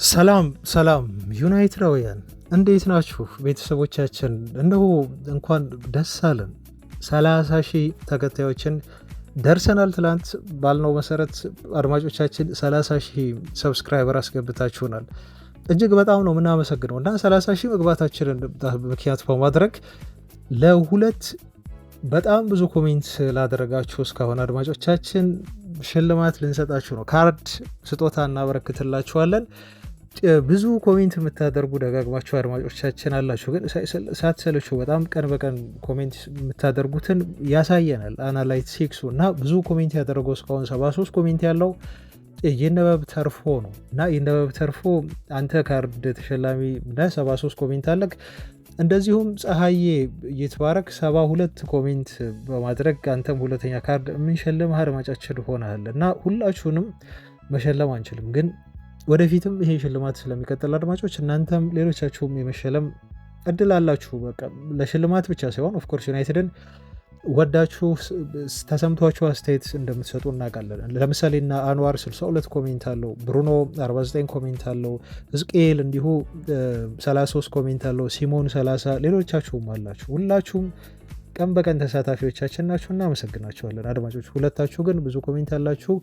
ሰላም ሰላም ዩናይትዳውያን እንዴት ናችሁ? ቤተሰቦቻችን እነሆ እንኳን ደስ አለን። 30 ሺህ ተከታዮችን ደርሰናል። ትላንት ባልነው መሰረት አድማጮቻችን 30 ሺህ ሰብስክራይበር አስገብታችሁናል። እጅግ በጣም ነው የምናመሰግነው እና 30 ሺህ መግባታችንን ምክንያት በማድረግ ለሁለት በጣም ብዙ ኮሜንት ላደረጋችሁ እስካሁን አድማጮቻችን ሽልማት ልንሰጣችሁ ነው። ካርድ ስጦታ እናበረክትላችኋለን። ብዙ ኮሜንት የምታደርጉ ደጋግማችሁ አድማጮቻችን አላችሁ፣ ግን ሳትሰለችሁ በጣም ቀን በቀን ኮሜንት የምታደርጉትን ያሳየናል አናላይቲክሱ እና ብዙ ኮሜንት ያደረገው እስካሁን 73 ኮሜንት ያለው ይነበብ ተርፎ ነው እና ይነበብ ተርፎ አንተ ካርድ ተሸላሚ 73 ኮሜንት አለክ። እንደዚሁም ፀሐዬ ይትባረክ 72 ኮሜንት በማድረግ አንተም ሁለተኛ ካርድ የምንሸልም አድማጫችን ሆናል እና ሁላችሁንም መሸለም አንችልም፣ ግን ወደፊትም ይሄ ሽልማት ስለሚቀጥል አድማጮች እናንተም ሌሎቻችሁም የመሸለም እድል አላችሁ። በቃ ለሽልማት ብቻ ሳይሆን ኦፍኮርስ ዩናይትድን ወዳችሁ ተሰምቷችሁ አስተያየት እንደምትሰጡ እናውቃለን። ለምሳሌ እና አንዋር 62 ኮሜንት አለው፣ ብሩኖ 49 ኮሜንት አለው፣ ሕዝቅኤል እንዲሁ 33 ኮሜንት አለው፣ ሲሞን 30፣ ሌሎቻችሁም አላችሁ። ሁላችሁም ቀን በቀን ተሳታፊዎቻችን ናችሁ፣ እናመሰግናችኋለን አድማጮች። ሁለታችሁ ግን ብዙ ኮሜንት አላችሁ።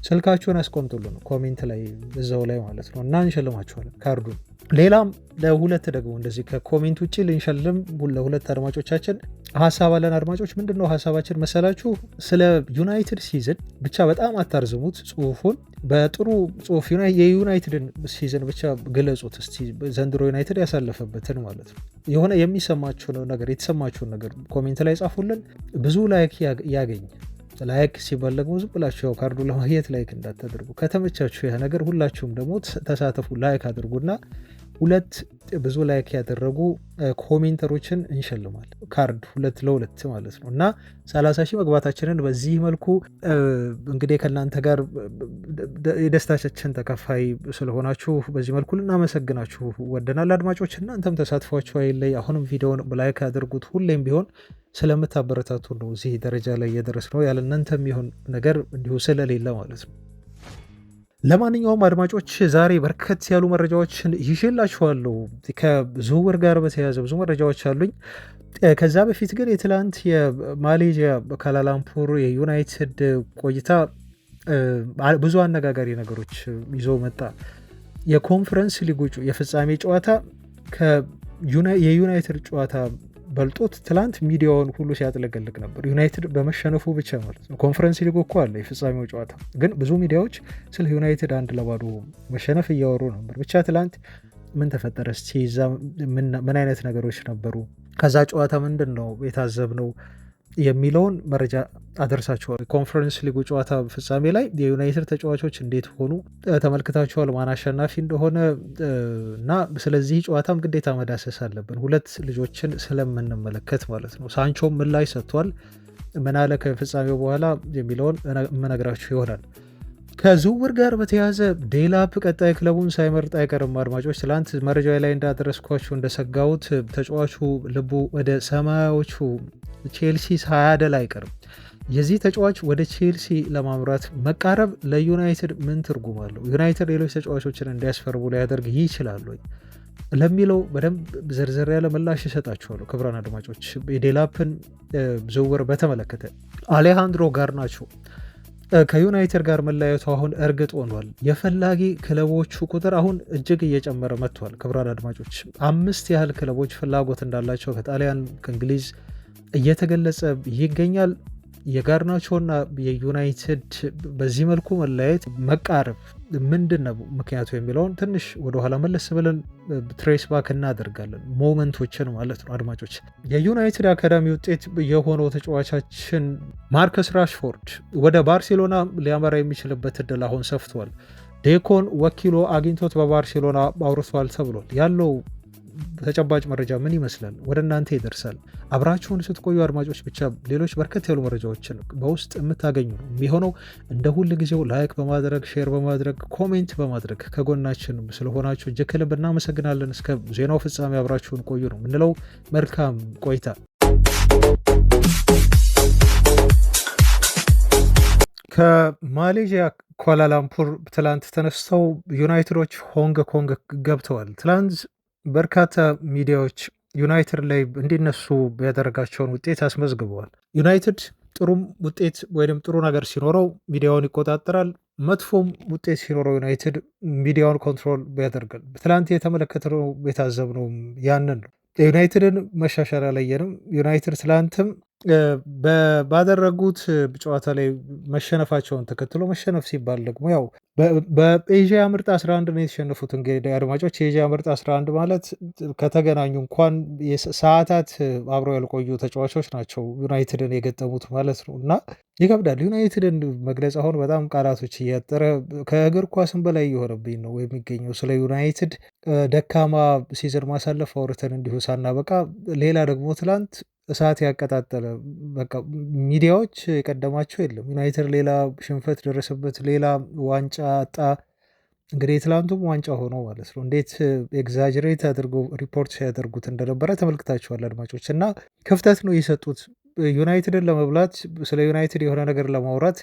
ስልካችሁን አስቆምጡልን ኮሜንት ላይ እዛው ላይ ማለት ነው እና እንሸልማችኋለን ካርዱን። ሌላም ለሁለት ደግሞ እንደዚህ ከኮሜንት ውጭ ልንሸልም ለሁለት አድማጮቻችን ሀሳብ አለን። አድማጮች ምንድነው ሀሳባችን መሰላችሁ? ስለ ዩናይትድ ሲዝን ብቻ በጣም አታርዝሙት ጽሁፉን፣ በጥሩ ጽሁፍ የዩናይትድን ሲዝን ብቻ ግለጹት እስቲ፣ ዘንድሮ ዩናይትድ ያሳለፈበትን ማለት ነው። የሆነ የሚሰማችሁን ነገር የተሰማችሁን ነገር ኮሜንት ላይ ጻፉልን፣ ብዙ ላይክ ያገኝ። ላይክ ሲባል ደግሞ ዝም ብላችሁ ያው ካርዱ ለማግኘት ላይክ እንዳታደርጉ። ከተመቻችሁ ያ ነገር ሁላችሁም ደግሞ ተሳተፉ፣ ላይክ አድርጉና ሁለት ብዙ ላይክ ያደረጉ ኮሜንተሮችን እንሸልማል ካርድ 2 ለ2 ማለት ነው እና 30 ሺህ መግባታችንን በዚህ መልኩ እንግዲህ ከእናንተ ጋር የደስታችን ተካፋይ ስለሆናችሁ በዚህ መልኩ ልናመሰግናችሁ ወደናል አድማጮች። እናንተም ተሳትፏችሁ አይለይ። አሁንም ቪዲዮውን ላይክ ያደርጉት። ሁሌም ቢሆን ስለምታበረታቱ ነው እዚህ ደረጃ ላይ እየደረስ ነው። ያለ እናንተ የሚሆን ነገር እንዲሁ ስለሌለ ማለት ነው። ለማንኛውም አድማጮች ዛሬ በርከት ያሉ መረጃዎችን ይዤላችኋለሁ። ከዝውውር ጋር በተያያዘ ብዙ መረጃዎች አሉኝ። ከዛ በፊት ግን የትላንት የማሌዥያ ካላላምፑር የዩናይትድ ቆይታ ብዙ አነጋጋሪ ነገሮች ይዞ መጣ። የኮንፈረንስ ሊጉ የፍጻሜ ጨዋታ የዩናይትድ ጨዋታ በልጦት ትላንት ሚዲያውን ሁሉ ሲያጥለቀልቅ ነበር፣ ዩናይትድ በመሸነፉ ብቻ ማለት ነው። ኮንፈረንስ ሊጉ እኮ አለ የፍጻሜው ጨዋታ፣ ግን ብዙ ሚዲያዎች ስለ ዩናይትድ 1-0 መሸነፍ እያወሩ ነበር። ብቻ ትላንት ምን ተፈጠረ እስቲ እዛ ምን አይነት ነገሮች ነበሩ፣ ከዛ ጨዋታ ምንድን ነው የታዘብነው የሚለውን መረጃ አደርሳችኋል። ኮንፈረንስ ሊጉ ጨዋታ ፍጻሜ ላይ የዩናይትድ ተጫዋቾች እንዴት ሆኑ ተመልክታችኋል፣ ማን አሸናፊ እንደሆነ እና ስለዚህ ጨዋታም ግዴታ መዳሰስ አለብን፣ ሁለት ልጆችን ስለምንመለከት ማለት ነው። ሳንቾም ምላሽ ሰጥቷል፣ ምን አለ ከፍጻሜው በኋላ የሚለውን መነግራችሁ ይሆናል። ከዝውውር ጋር በተያያዘ ዴላፕ ቀጣይ ክለቡን ሳይመርጥ አይቀርም አድማጮች። ትላንት መረጃ ላይ እንዳደረስኳችሁ እንደሰጋሁት ተጫዋቹ ልቡ ወደ ሰማያዎቹ ቼልሲ ሳያደላ አይቀርም። የዚህ ተጫዋች ወደ ቼልሲ ለማምራት መቃረብ ለዩናይትድ ምን ትርጉም አለው? ዩናይትድ ሌሎች ተጫዋቾችን እንዲያስፈርሙ ሊያደርግ ይችላል ወይ ለሚለው በደንብ ዘርዘር ያለ ምላሽ ይሰጣችኋለሁ ክቡራን አድማጮች። የዴላፕን ዝውውር በተመለከተ አሌሃንድሮ ጋርናቾ ከዩናይትድ ጋር መለያየቱ አሁን እርግጥ ሆኗል። የፈላጊ ክለቦቹ ቁጥር አሁን እጅግ እየጨመረ መጥቷል። ክቡራን አድማጮች 5 ያህል ክለቦች ፍላጎት እንዳላቸው ከጣሊያን ከእንግሊዝ እየተገለጸ ይገኛል። የጋርናቾና የዩናይትድ በዚህ መልኩ መለያየት መቃረብ ምንድን ነው ምክንያቱ የሚለውን ትንሽ ወደኋላ መለስ ብለን ትሬስ ባክ እናደርጋለን፣ ሞመንቶችን ማለት ነው አድማጮች። የዩናይትድ አካዳሚ ውጤት የሆነው ተጫዋቻችን ማርከስ ራሽፎርድ ወደ ባርሴሎና ሊያመራ የሚችልበት እድል አሁን ሰፍቷል። ዴኮን ወኪሎ አግኝቶት በባርሴሎና አውርቷል ተብሏል። ያለው ተጨባጭ መረጃ ምን ይመስላል? ወደ እናንተ ይደርሳል። አብራችሁን ስትቆዩ አድማጮች ብቻ ሌሎች በርከት ያሉ መረጃዎችን በውስጥ የምታገኙ ነው የሚሆነው። እንደ ሁል ጊዜው ላይክ በማድረግ ሼር በማድረግ ኮሜንት በማድረግ ከጎናችን ስለሆናችሁ እጅግ ከልብ እናመሰግናለን። እስከ ዜናው ፍጻሜ አብራችሁን ቆዩ ነው የምንለው። መልካም ቆይታ። ከማሌዥያ ኳላላምፑር ትላንት ተነስተው ዩናይትዶች ሆንግ ኮንግ ገብተዋል። ትላንት በርካታ ሚዲያዎች ዩናይትድ ላይ እንዲነሱ ያደረጋቸውን ውጤት አስመዝግበዋል። ዩናይትድ ጥሩም ውጤት ወይም ጥሩ ነገር ሲኖረው ሚዲያውን ይቆጣጠራል። መጥፎም ውጤት ሲኖረው ዩናይትድ ሚዲያውን ኮንትሮል ያደርጋል። ትላንት የተመለከትነው የታዘብነው ያንን ነው። ዩናይትድን መሻሻል አላየንም። ዩናይትድ ትላንትም ባደረጉት ጨዋታ ላይ መሸነፋቸውን ተከትሎ መሸነፍ ሲባል ደግሞ ያው በኤዥያ ምርጥ 11 ነው የተሸነፉት። እንግዲህ አድማጮች የኤዥያ ምርጥ 11 ማለት ከተገናኙ እንኳን ሰዓታት አብረው ያልቆዩ ተጫዋቾች ናቸው ዩናይትድን የገጠሙት ማለት ነው። እና ይከብዳል ዩናይትድን መግለጽ አሁን በጣም ቃላቶች እያጠረ ከእግር ኳስም በላይ እየሆነብኝ ነው የሚገኘው። ስለ ዩናይትድ ደካማ ሲዝን ማሳለፍ አውርተን እንዲሁ ሳናበቃ ሌላ ደግሞ ትላንት እሳት ያቀጣጠለ በቃ ሚዲያዎች የቀደማቸው የለም። ዩናይትድ ሌላ ሽንፈት ደረሰበት፣ ሌላ ዋንጫ አጣ። እንግዲህ የትላንቱም ዋንጫ ሆኖ ማለት ነው። እንዴት ኤግዛጅሬት አድርገው ሪፖርት ሲያደርጉት እንደነበረ ተመልክታችኋል አድማጮች። እና ክፍተት ነው የሰጡት ዩናይትድን ለመብላት፣ ስለ ዩናይትድ የሆነ ነገር ለማውራት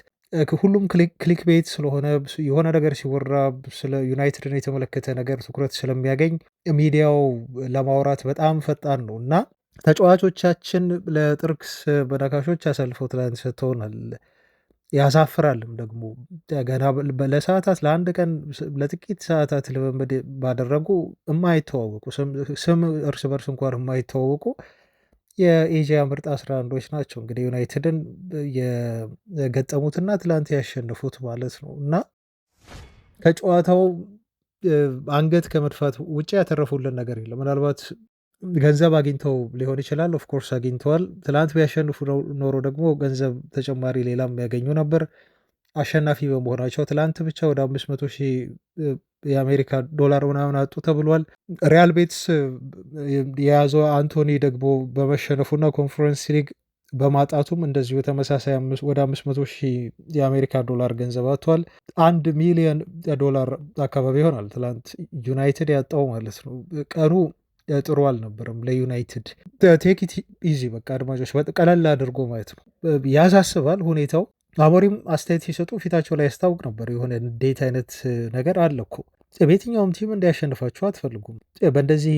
ሁሉም ክሊክ ቤት ስለሆነ የሆነ ነገር ሲወራ ስለ ዩናይትድን የተመለከተ ነገር ትኩረት ስለሚያገኝ ሚዲያው ለማውራት በጣም ፈጣን ነው እና ተጫዋቾቻችን ለጥርክስ በነካሾች አሳልፈው ትላንት ሰጥተውናል። ያሳፍራልም ደግሞ ገና ለሰዓታት ለአንድ ቀን ለጥቂት ሰዓታት ልምምድ ባደረጉ የማይተዋወቁ ስም እርስ በርስ እንኳን የማይተዋወቁ የኤዥያ ምርጥ 11ዎች ናቸው እንግዲህ ዩናይትድን የገጠሙትና ትላንት ያሸነፉት ማለት ነው። እና ከጨዋታው አንገት ከመድፋት ውጭ ያተረፉልን ነገር የለም። ምናልባት ገንዘብ አግኝተው ሊሆን ይችላል። ኦፍኮርስ አግኝተዋል። ትላንት ቢያሸንፉ ኖሮ ደግሞ ገንዘብ ተጨማሪ ሌላም ያገኙ ነበር። አሸናፊ በመሆናቸው ትላንት ብቻ ወደ 500,000 የአሜሪካ ዶላር ምናምን አጡ ተብሏል። ሪያል ቤትስ የያዘው አንቶኒ ደግሞ በመሸነፉና ኮንፈረንስ ሊግ በማጣቱም እንደዚሁ ተመሳሳይ ወደ 500,000 የአሜሪካ ዶላር ገንዘብ አጥቷል። 1 ሚሊዮን ዶላር አካባቢ ይሆናል ትላንት ዩናይትድ ያጣው ማለት ነው። ቀኑ ጥሩ አልነበረም ለዩናይትድ። ቴክ ኢት ኢዚ በቃ አድማጮች ቀለል አድርጎ ማለት ነው። ያሳስባል ሁኔታው። አሞሪም አስተያየት ሲሰጡ ፊታቸው ላይ ያስታውቅ ነበር። የሆነ እንዴት አይነት ነገር አለ እኮ በየትኛውም ቲም እንዲያሸንፋችሁ አትፈልጉም። በእንደዚህ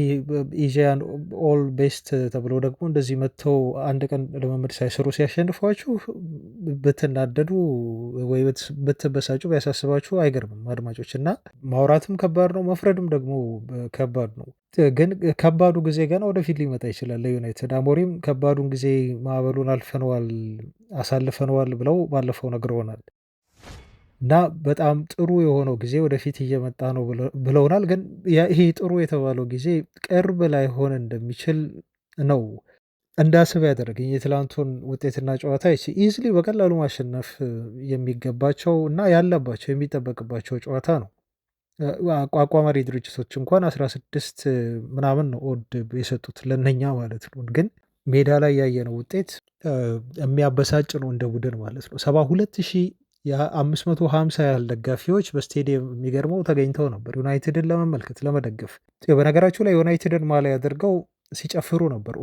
ኤዥያን ኦል ቤስት ተብሎ ደግሞ እንደዚህ መጥተው አንድ ቀን ልምምድ ሳይሰሩ ሲያሸንፏችሁ ብትናደዱ ወይ ብትበሳጩ ቢያሳስባችሁ አይገርምም አድማጮች። እና ማውራትም ከባድ ነው፣ መፍረድም ደግሞ ከባድ ነው። ግን ከባዱ ጊዜ ገና ወደፊት ሊመጣ ይችላል ለዩናይትድ። አሞሪም ከባዱን ጊዜ ማዕበሉን አሳልፈነዋል ብለው ባለፈው ነግረውናል። እና በጣም ጥሩ የሆነው ጊዜ ወደፊት እየመጣ ነው ብለውናል። ግን ይሄ ጥሩ የተባለው ጊዜ ቅርብ ላይሆን እንደሚችል ነው እንዳስብ ያደረገኝ። የትላንቱን ውጤትና ጨዋታ ኢዝሊ በቀላሉ ማሸነፍ የሚገባቸው እና ያለባቸው የሚጠበቅባቸው ጨዋታ ነው። አቋቋማሪ ድርጅቶች እንኳን 16 ምናምን ነው ኦድ የሰጡት ለነኛ ማለት ነው። ግን ሜዳ ላይ ያየነው ውጤት የሚያበሳጭ ነው እንደ ቡድን ማለት ነው። 72,550 ያህል ደጋፊዎች በስቴዲየም የሚገርመው ተገኝተው ነበር ዩናይትድን ለመመልከት ለመደገፍ። በነገራችሁ ላይ ዩናይትድን ማሊያ አድርገው ሲጨፍሩ ነበር።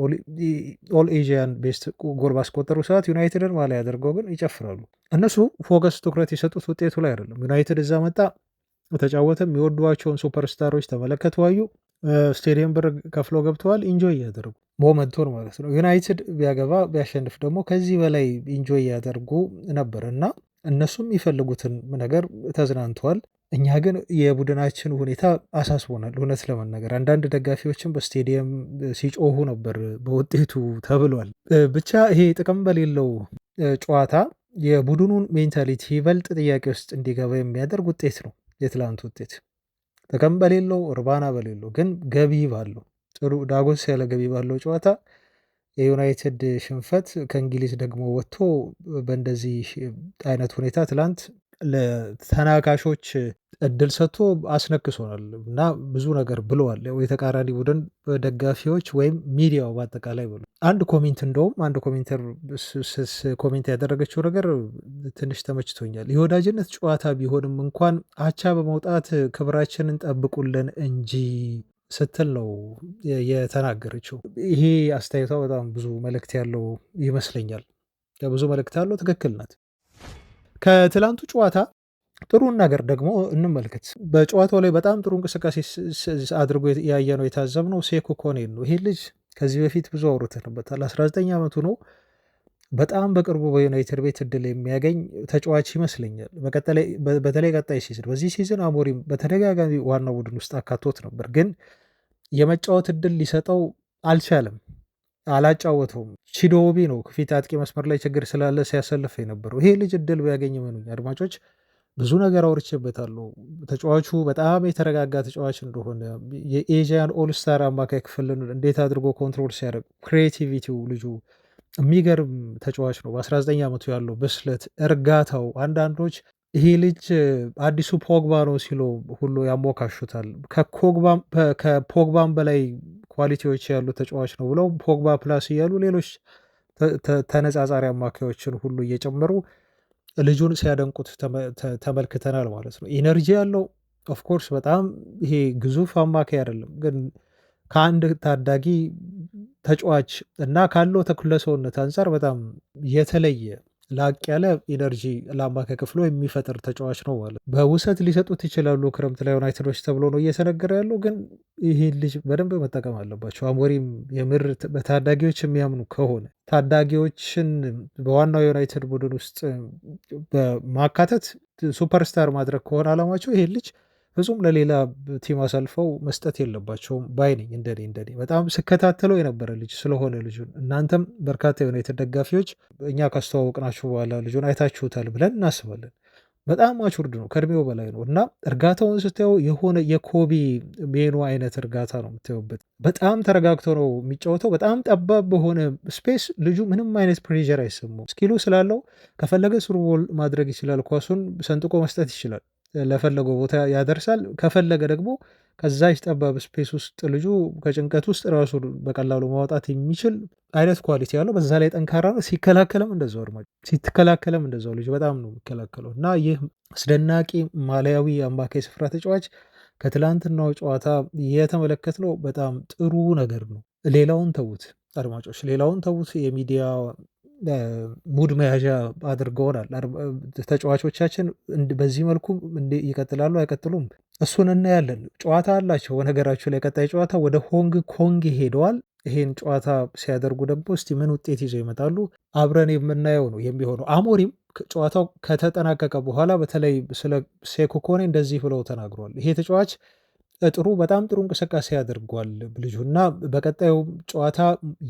ኦል ኤዥያን ቤስት ጎል ባስቆጠሩ ሰዓት ዩናይትድን ማሊያ አድርገው ግን ይጨፍራሉ። እነሱ ፎከስ ትኩረት የሰጡት ውጤቱ ላይ አይደለም። ዩናይትድ እዛ መጣ ተጫወተ፣ የሚወዷቸውን ሱፐርስታሮች ተመለከቱ፣ አዩ፣ ስቴዲየም ብር ከፍለው ገብተዋል። ኢንጆይ እያደርጉ ሞመንቱን ማለት ነው። ዩናይትድ ቢያገባ ቢያሸንፍ ደግሞ ከዚህ በላይ ኢንጆይ እያደርጉ ነበር እና እነሱም የሚፈልጉትን ነገር ተዝናንተዋል። እኛ ግን የቡድናችን ሁኔታ አሳስቦናል። እውነት ለመናገር አንዳንድ ደጋፊዎችን በስቴዲየም ሲጮሁ ነበር በውጤቱ ተብሏል። ብቻ ይሄ ጥቅም በሌለው ጨዋታ የቡድኑን ሜንታሊቲ ይበልጥ ጥያቄ ውስጥ እንዲገባ የሚያደርግ ውጤት ነው የትላንት ውጤት። ጥቅም በሌለው እርባና በሌለው ግን ገቢ ባለው ጥሩ ዳጎስ ያለ ገቢ ባለው ጨዋታ የዩናይትድ ሽንፈት ከእንግሊዝ ደግሞ ወጥቶ በእንደዚህ አይነት ሁኔታ ትላንት ለተናካሾች እድል ሰጥቶ አስነክሶናል እና ብዙ ነገር ብለዋል። የተቃራኒ ቡድን ደጋፊዎች ወይም ሚዲያው በአጠቃላይ ብሎ አንድ ኮሜንተር ኮሜንት ያደረገችው ነገር ትንሽ ተመችቶኛል። የወዳጅነት ጨዋታ ቢሆንም እንኳን አቻ በመውጣት ክብራችንን ጠብቁልን እንጂ ስትል ነው የተናገረችው። ይሄ አስተያየቷ በጣም ብዙ መልእክት ያለው ይመስለኛል። ብዙ መልእክት ያለው ትክክል ናት። ከትላንቱ ጨዋታ ጥሩን ነገር ደግሞ እንመልከት። በጨዋታው ላይ በጣም ጥሩ እንቅስቃሴ አድርጎ ያየነው የታዘብነው ሴኮ ኮኔን ነው። ይሄ ልጅ ከዚህ በፊት ብዙ አውርተንበታል። 19 ዓመቱ ነው። በጣም በቅርቡ በዩናይትድ ቤት እድል የሚያገኝ ተጫዋች ይመስለኛል። በተለይ ቀጣይ ሲዝን በዚህ ሲዝን አሞሪም በተደጋጋሚ ዋናው ቡድን ውስጥ አካቶት ነበር፣ ግን የመጫወት እድል ሊሰጠው አልቻለም፣ አላጫወተውም። ቺዶቢ ነው ከፊት አጥቂ መስመር ላይ ችግር ስላለ ሲያሰልፍ የነበረው። ይሄ ልጅ እድል ቢያገኝ መኑኝ አድማጮች ብዙ ነገር አውርቼበታለሁ። ተጫዋቹ በጣም የተረጋጋ ተጫዋች እንደሆነ የኤዥያን ኦልስታር አማካይ ክፍልን እንዴት አድርጎ ኮንትሮል ሲያደርግ ክሬቲቪቲው ልጁ የሚገርም ተጫዋች ነው። በ19 ዓመቱ ያለው ብስለት፣ እርጋታው አንዳንዶች ይሄ ልጅ አዲሱ ፖግባ ነው ሲሉ ሁሉ ያሞካሹታል። ከፖግባም በላይ ኳሊቲዎች ያሉ ተጫዋች ነው ብለው ፖግባ ፕላስ እያሉ ሌሎች ተነጻጻሪ አማካዮችን ሁሉ እየጨመሩ ልጁን ሲያደንቁት ተመልክተናል ማለት ነው። ኢነርጂ ያለው ኦፍኮርስ በጣም ይሄ ግዙፍ አማካይ አይደለም፣ ግን ከአንድ ታዳጊ ተጫዋች እና ካለው ተክለ ሰውነት አንጻር በጣም የተለየ ላቅ ያለ ኢነርጂ ለአማካይ ክፍሎ የሚፈጥር ተጫዋች ነው ማለት። በውሰት ሊሰጡት ይችላሉ ክረምት ላይ ዩናይትዶች ተብሎ ነው እየተነገረ ያለው፣ ግን ይህን ልጅ በደንብ መጠቀም አለባቸው። አሞሪም የምር በታዳጊዎች የሚያምኑ ከሆነ ታዳጊዎችን በዋናው ዩናይትድ ቡድን ውስጥ በማካተት ሱፐርስታር ማድረግ ከሆነ አላማቸው ይሄን ልጅ ፍጹም ለሌላ ቲም አሳልፈው መስጠት የለባቸውም ባይ ነኝ። እንደኔ በጣም ስከታተለው የነበረ ልጅ ስለሆነ ልጁን እናንተም በርካታ ዩናይትድ ደጋፊዎች እኛ ካስተዋወቅናችሁ በኋላ ልጁን አይታችሁታል ብለን እናስባለን። በጣም ማቹርድ ነው፣ ከእድሜው በላይ ነው እና እርጋታውን ስታየው የሆነ የኮቢ ሜኑ አይነት እርጋታ ነው የምታዩበት። በጣም ተረጋግቶ ነው የሚጫወተው። በጣም ጠባብ በሆነ ስፔስ ልጁ ምንም አይነት ፕሬዠር አይሰማው። ስኪሉ ስላለው ከፈለገ ስሩቦል ማድረግ ይችላል። ኳሱን ሰንጥቆ መስጠት ይችላል። ለፈለገው ቦታ ያደርሳል። ከፈለገ ደግሞ ከዛች ጠባብ ስፔስ ውስጥ ልጁ ከጭንቀት ውስጥ ራሱ በቀላሉ ማውጣት የሚችል አይነት ኳሊቲ ያለው፣ በዛ ላይ ጠንካራ ነው። ሲከላከልም እንደዛው ሲትከላከልም እንደዛው ልጁ በጣም ነው የሚከላከለው እና ይህ አስደናቂ ማሊያዊ አማካይ ስፍራ ተጫዋች ከትላንትናው ጨዋታ የተመለከትነው በጣም ጥሩ ነገር ነው። ሌላውን ተዉት አድማጮች፣ ሌላውን ተዉት። የሚዲያ ሙድ መያዣ አድርገውናል። ተጫዋቾቻችን በዚህ መልኩ ይቀጥላሉ አይቀጥሉም እሱን እናያለን። ጨዋታ አላቸው በነገራችሁ ላይ ቀጣይ ጨዋታ ወደ ሆንግ ኮንግ ሄደዋል። ይሄን ጨዋታ ሲያደርጉ ደግሞ እስቲ ምን ውጤት ይዘው ይመጣሉ አብረን የምናየው ነው የሚሆነው። አሞሪም ጨዋታው ከተጠናቀቀ በኋላ በተለይ ስለ ሴኮ ኮኔ እንደዚህ ብለው ተናግሯል። ይሄ ተጫዋች በጣም ጥሩ እንቅስቃሴ ያደርጓል ልጁ እና በቀጣዩ ጨዋታ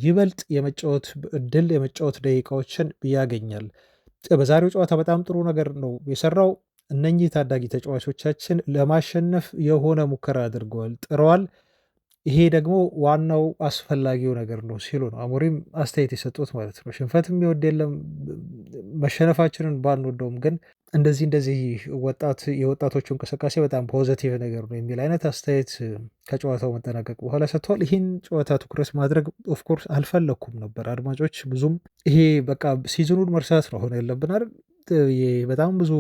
ይበልጥ የመጫወት እድል የመጫወት ደቂቃዎችን ያገኛል። በዛሬው ጨዋታ በጣም ጥሩ ነገር ነው የሰራው። እነኚህ ታዳጊ ተጫዋቾቻችን ለማሸነፍ የሆነ ሙከራ አድርገዋል፣ ጥረዋል። ይሄ ደግሞ ዋናው አስፈላጊው ነገር ነው ሲሉ ነው አሞሪም አስተያየት የሰጡት ማለት ነው። ሽንፈት የሚወድ የለም፣ መሸነፋችንን ባንወደውም ግን እንደዚህ የወጣቶቹ እንቅስቃሴ በጣም ፖዘቲቭ ነገር ነው የሚል አይነት አስተያየት ከጨዋታው መጠናቀቅ በኋላ ሰጥተዋል። ይህን ጨዋታ ትኩረት ማድረግ ኦፍኮርስ አልፈለግኩም ነበር አድማጮች። ብዙም ይሄ በቃ ሲዝኑን መርሳት ነው አሁን ያለብን አይደል። በጣም ብዙ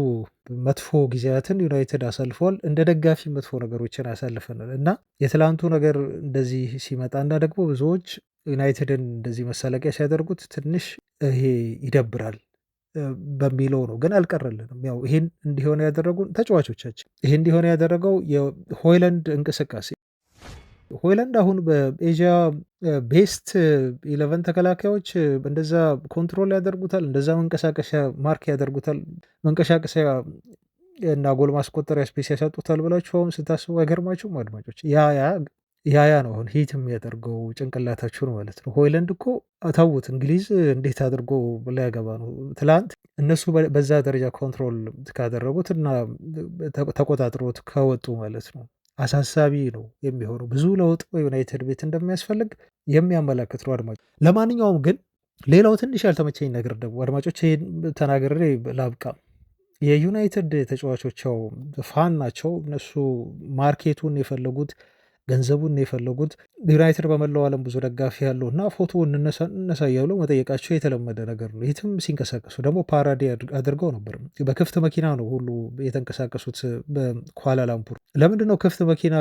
መጥፎ ጊዜያትን ዩናይትድ አሳልፈዋል። እንደ ደጋፊ መጥፎ ነገሮችን አሳልፈናል እና የትላንቱ ነገር እንደዚህ ሲመጣ እና ደግሞ ብዙዎች ዩናይትድን እንደዚህ መሳለቂያ ሲያደርጉት ትንሽ ይሄ ይደብራል በሚለው ነው። ግን አልቀረልንም። ያው ይሄን እንዲሆነ ያደረጉን ተጫዋቾቻችን፣ ይሄ እንዲሆነ ያደረገው የሆይላንድ እንቅስቃሴ። ሆይላንድ አሁን በኤዥያ ቤስት 11 ተከላካዮች እንደዛ ኮንትሮል ያደርጉታል፣ እንደዛ መንቀሳቀሻ ማርክ ያደርጉታል፣ መንቀሳቀሻ እና ጎል ማስቆጠሪያ ስፔስ ያሳጡታል ብላችሁ አሁን ስታስቡ አይገርማችሁም አድማጮች? ያ ነው አሁን ሂት የሚያደርገው ጭንቅላታችሁን ማለት ነው። ሆይላንድ እኮ ተዉት፣ እንግሊዝ እንዴት አድርጎ ላያገባ ነው? ትላንት እነሱ በዛ ደረጃ ኮንትሮል ካደረጉት እና ተቆጣጥሮት ከወጡ ማለት ነው አሳሳቢ ነው የሚሆነው። ብዙ ለውጥ በዩናይትድ ቤት እንደሚያስፈልግ የሚያመላክት ነው አድማጮች። ለማንኛውም ግን ሌላው ትንሽ ያልተመቸኝ ነገር ደግሞ አድማጮች ይሄን ተናግሬ ላብቃ። የዩናይትድ ተጫዋቾች ያው ፋን ናቸው እነሱ፣ ማርኬቱን የፈለጉት ገንዘቡን የፈለጉት። ዩናይትድ በመላው ዓለም ብዙ ደጋፊ ያለው እና ፎቶ እንነሳ እያሉ መጠየቃቸው የተለመደ ነገር ነው። የትም ሲንቀሳቀሱ ደግሞ ፓራዲ አድርገው ነበር። በክፍት መኪና ነው ሁሉ የተንቀሳቀሱት በኳላላምፑር። ለምንድን ነው ክፍት መኪና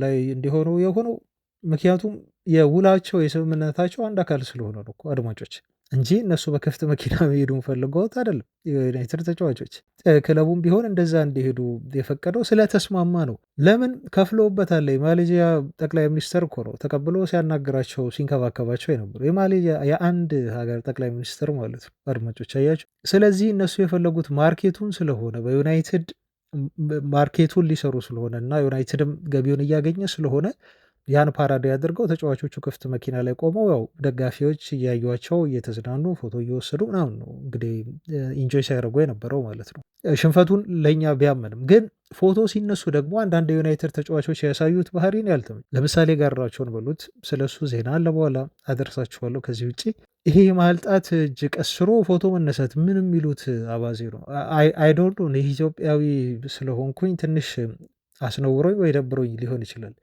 ላይ እንዲሆኑ የሆነው? ምክንያቱም የውላቸው የስምምነታቸው አንድ አካል ስለሆነ ነው አድማጮች። እንጂ እነሱ በክፍት መኪና መሄዱን ፈልገውት አይደለም። የዩናይትድ ተጫዋቾች ክለቡም ቢሆን እንደዛ እንዲሄዱ የፈቀደው ስለተስማማ ነው። ለምን ከፍለውበታል። የማሌዥያ ጠቅላይ ሚኒስትር እኮ ነው ተቀብሎ ሲያናግራቸው ሲንከባከባቸው የነበሩ የማሌዥያ የአንድ ሀገር ጠቅላይ ሚኒስትር ማለት ነው። አድማጮች አያቸው። ስለዚህ እነሱ የፈለጉት ማርኬቱን ስለሆነ በዩናይትድ ማርኬቱን ሊሰሩ ስለሆነ እና ዩናይትድም ገቢውን እያገኘ ስለሆነ ያን ፓራዲ አድርገው ተጫዋቾቹ ክፍት መኪና ላይ ቆመው ያው ደጋፊዎች እያዩቸው እየተዝናኑ ፎቶ እየወሰዱ ምናምን ነው እንግዲህ ኢንጆይ ሲያደርጉ የነበረው ማለት ነው። ሽንፈቱን ለእኛ ቢያምንም ግን ፎቶ ሲነሱ ደግሞ አንዳንድ የዩናይትድ ተጫዋቾች ያሳዩት ባህሪን ያልተመ ለምሳሌ ጋራቸውን በሉት ስለሱ ዜና አለ በኋላ አደርሳችኋለሁ። ከዚህ ውጭ ይሄ የመሀል ጣት እጅ ቀስሮ ፎቶ መነሳት ምን የሚሉት አባዜ ነው። አይዶንት ኖ ኢትዮጵያዊ ስለሆንኩኝ ትንሽ አስነውሮኝ ወይ ደብሮኝ ሊሆን ይችላል።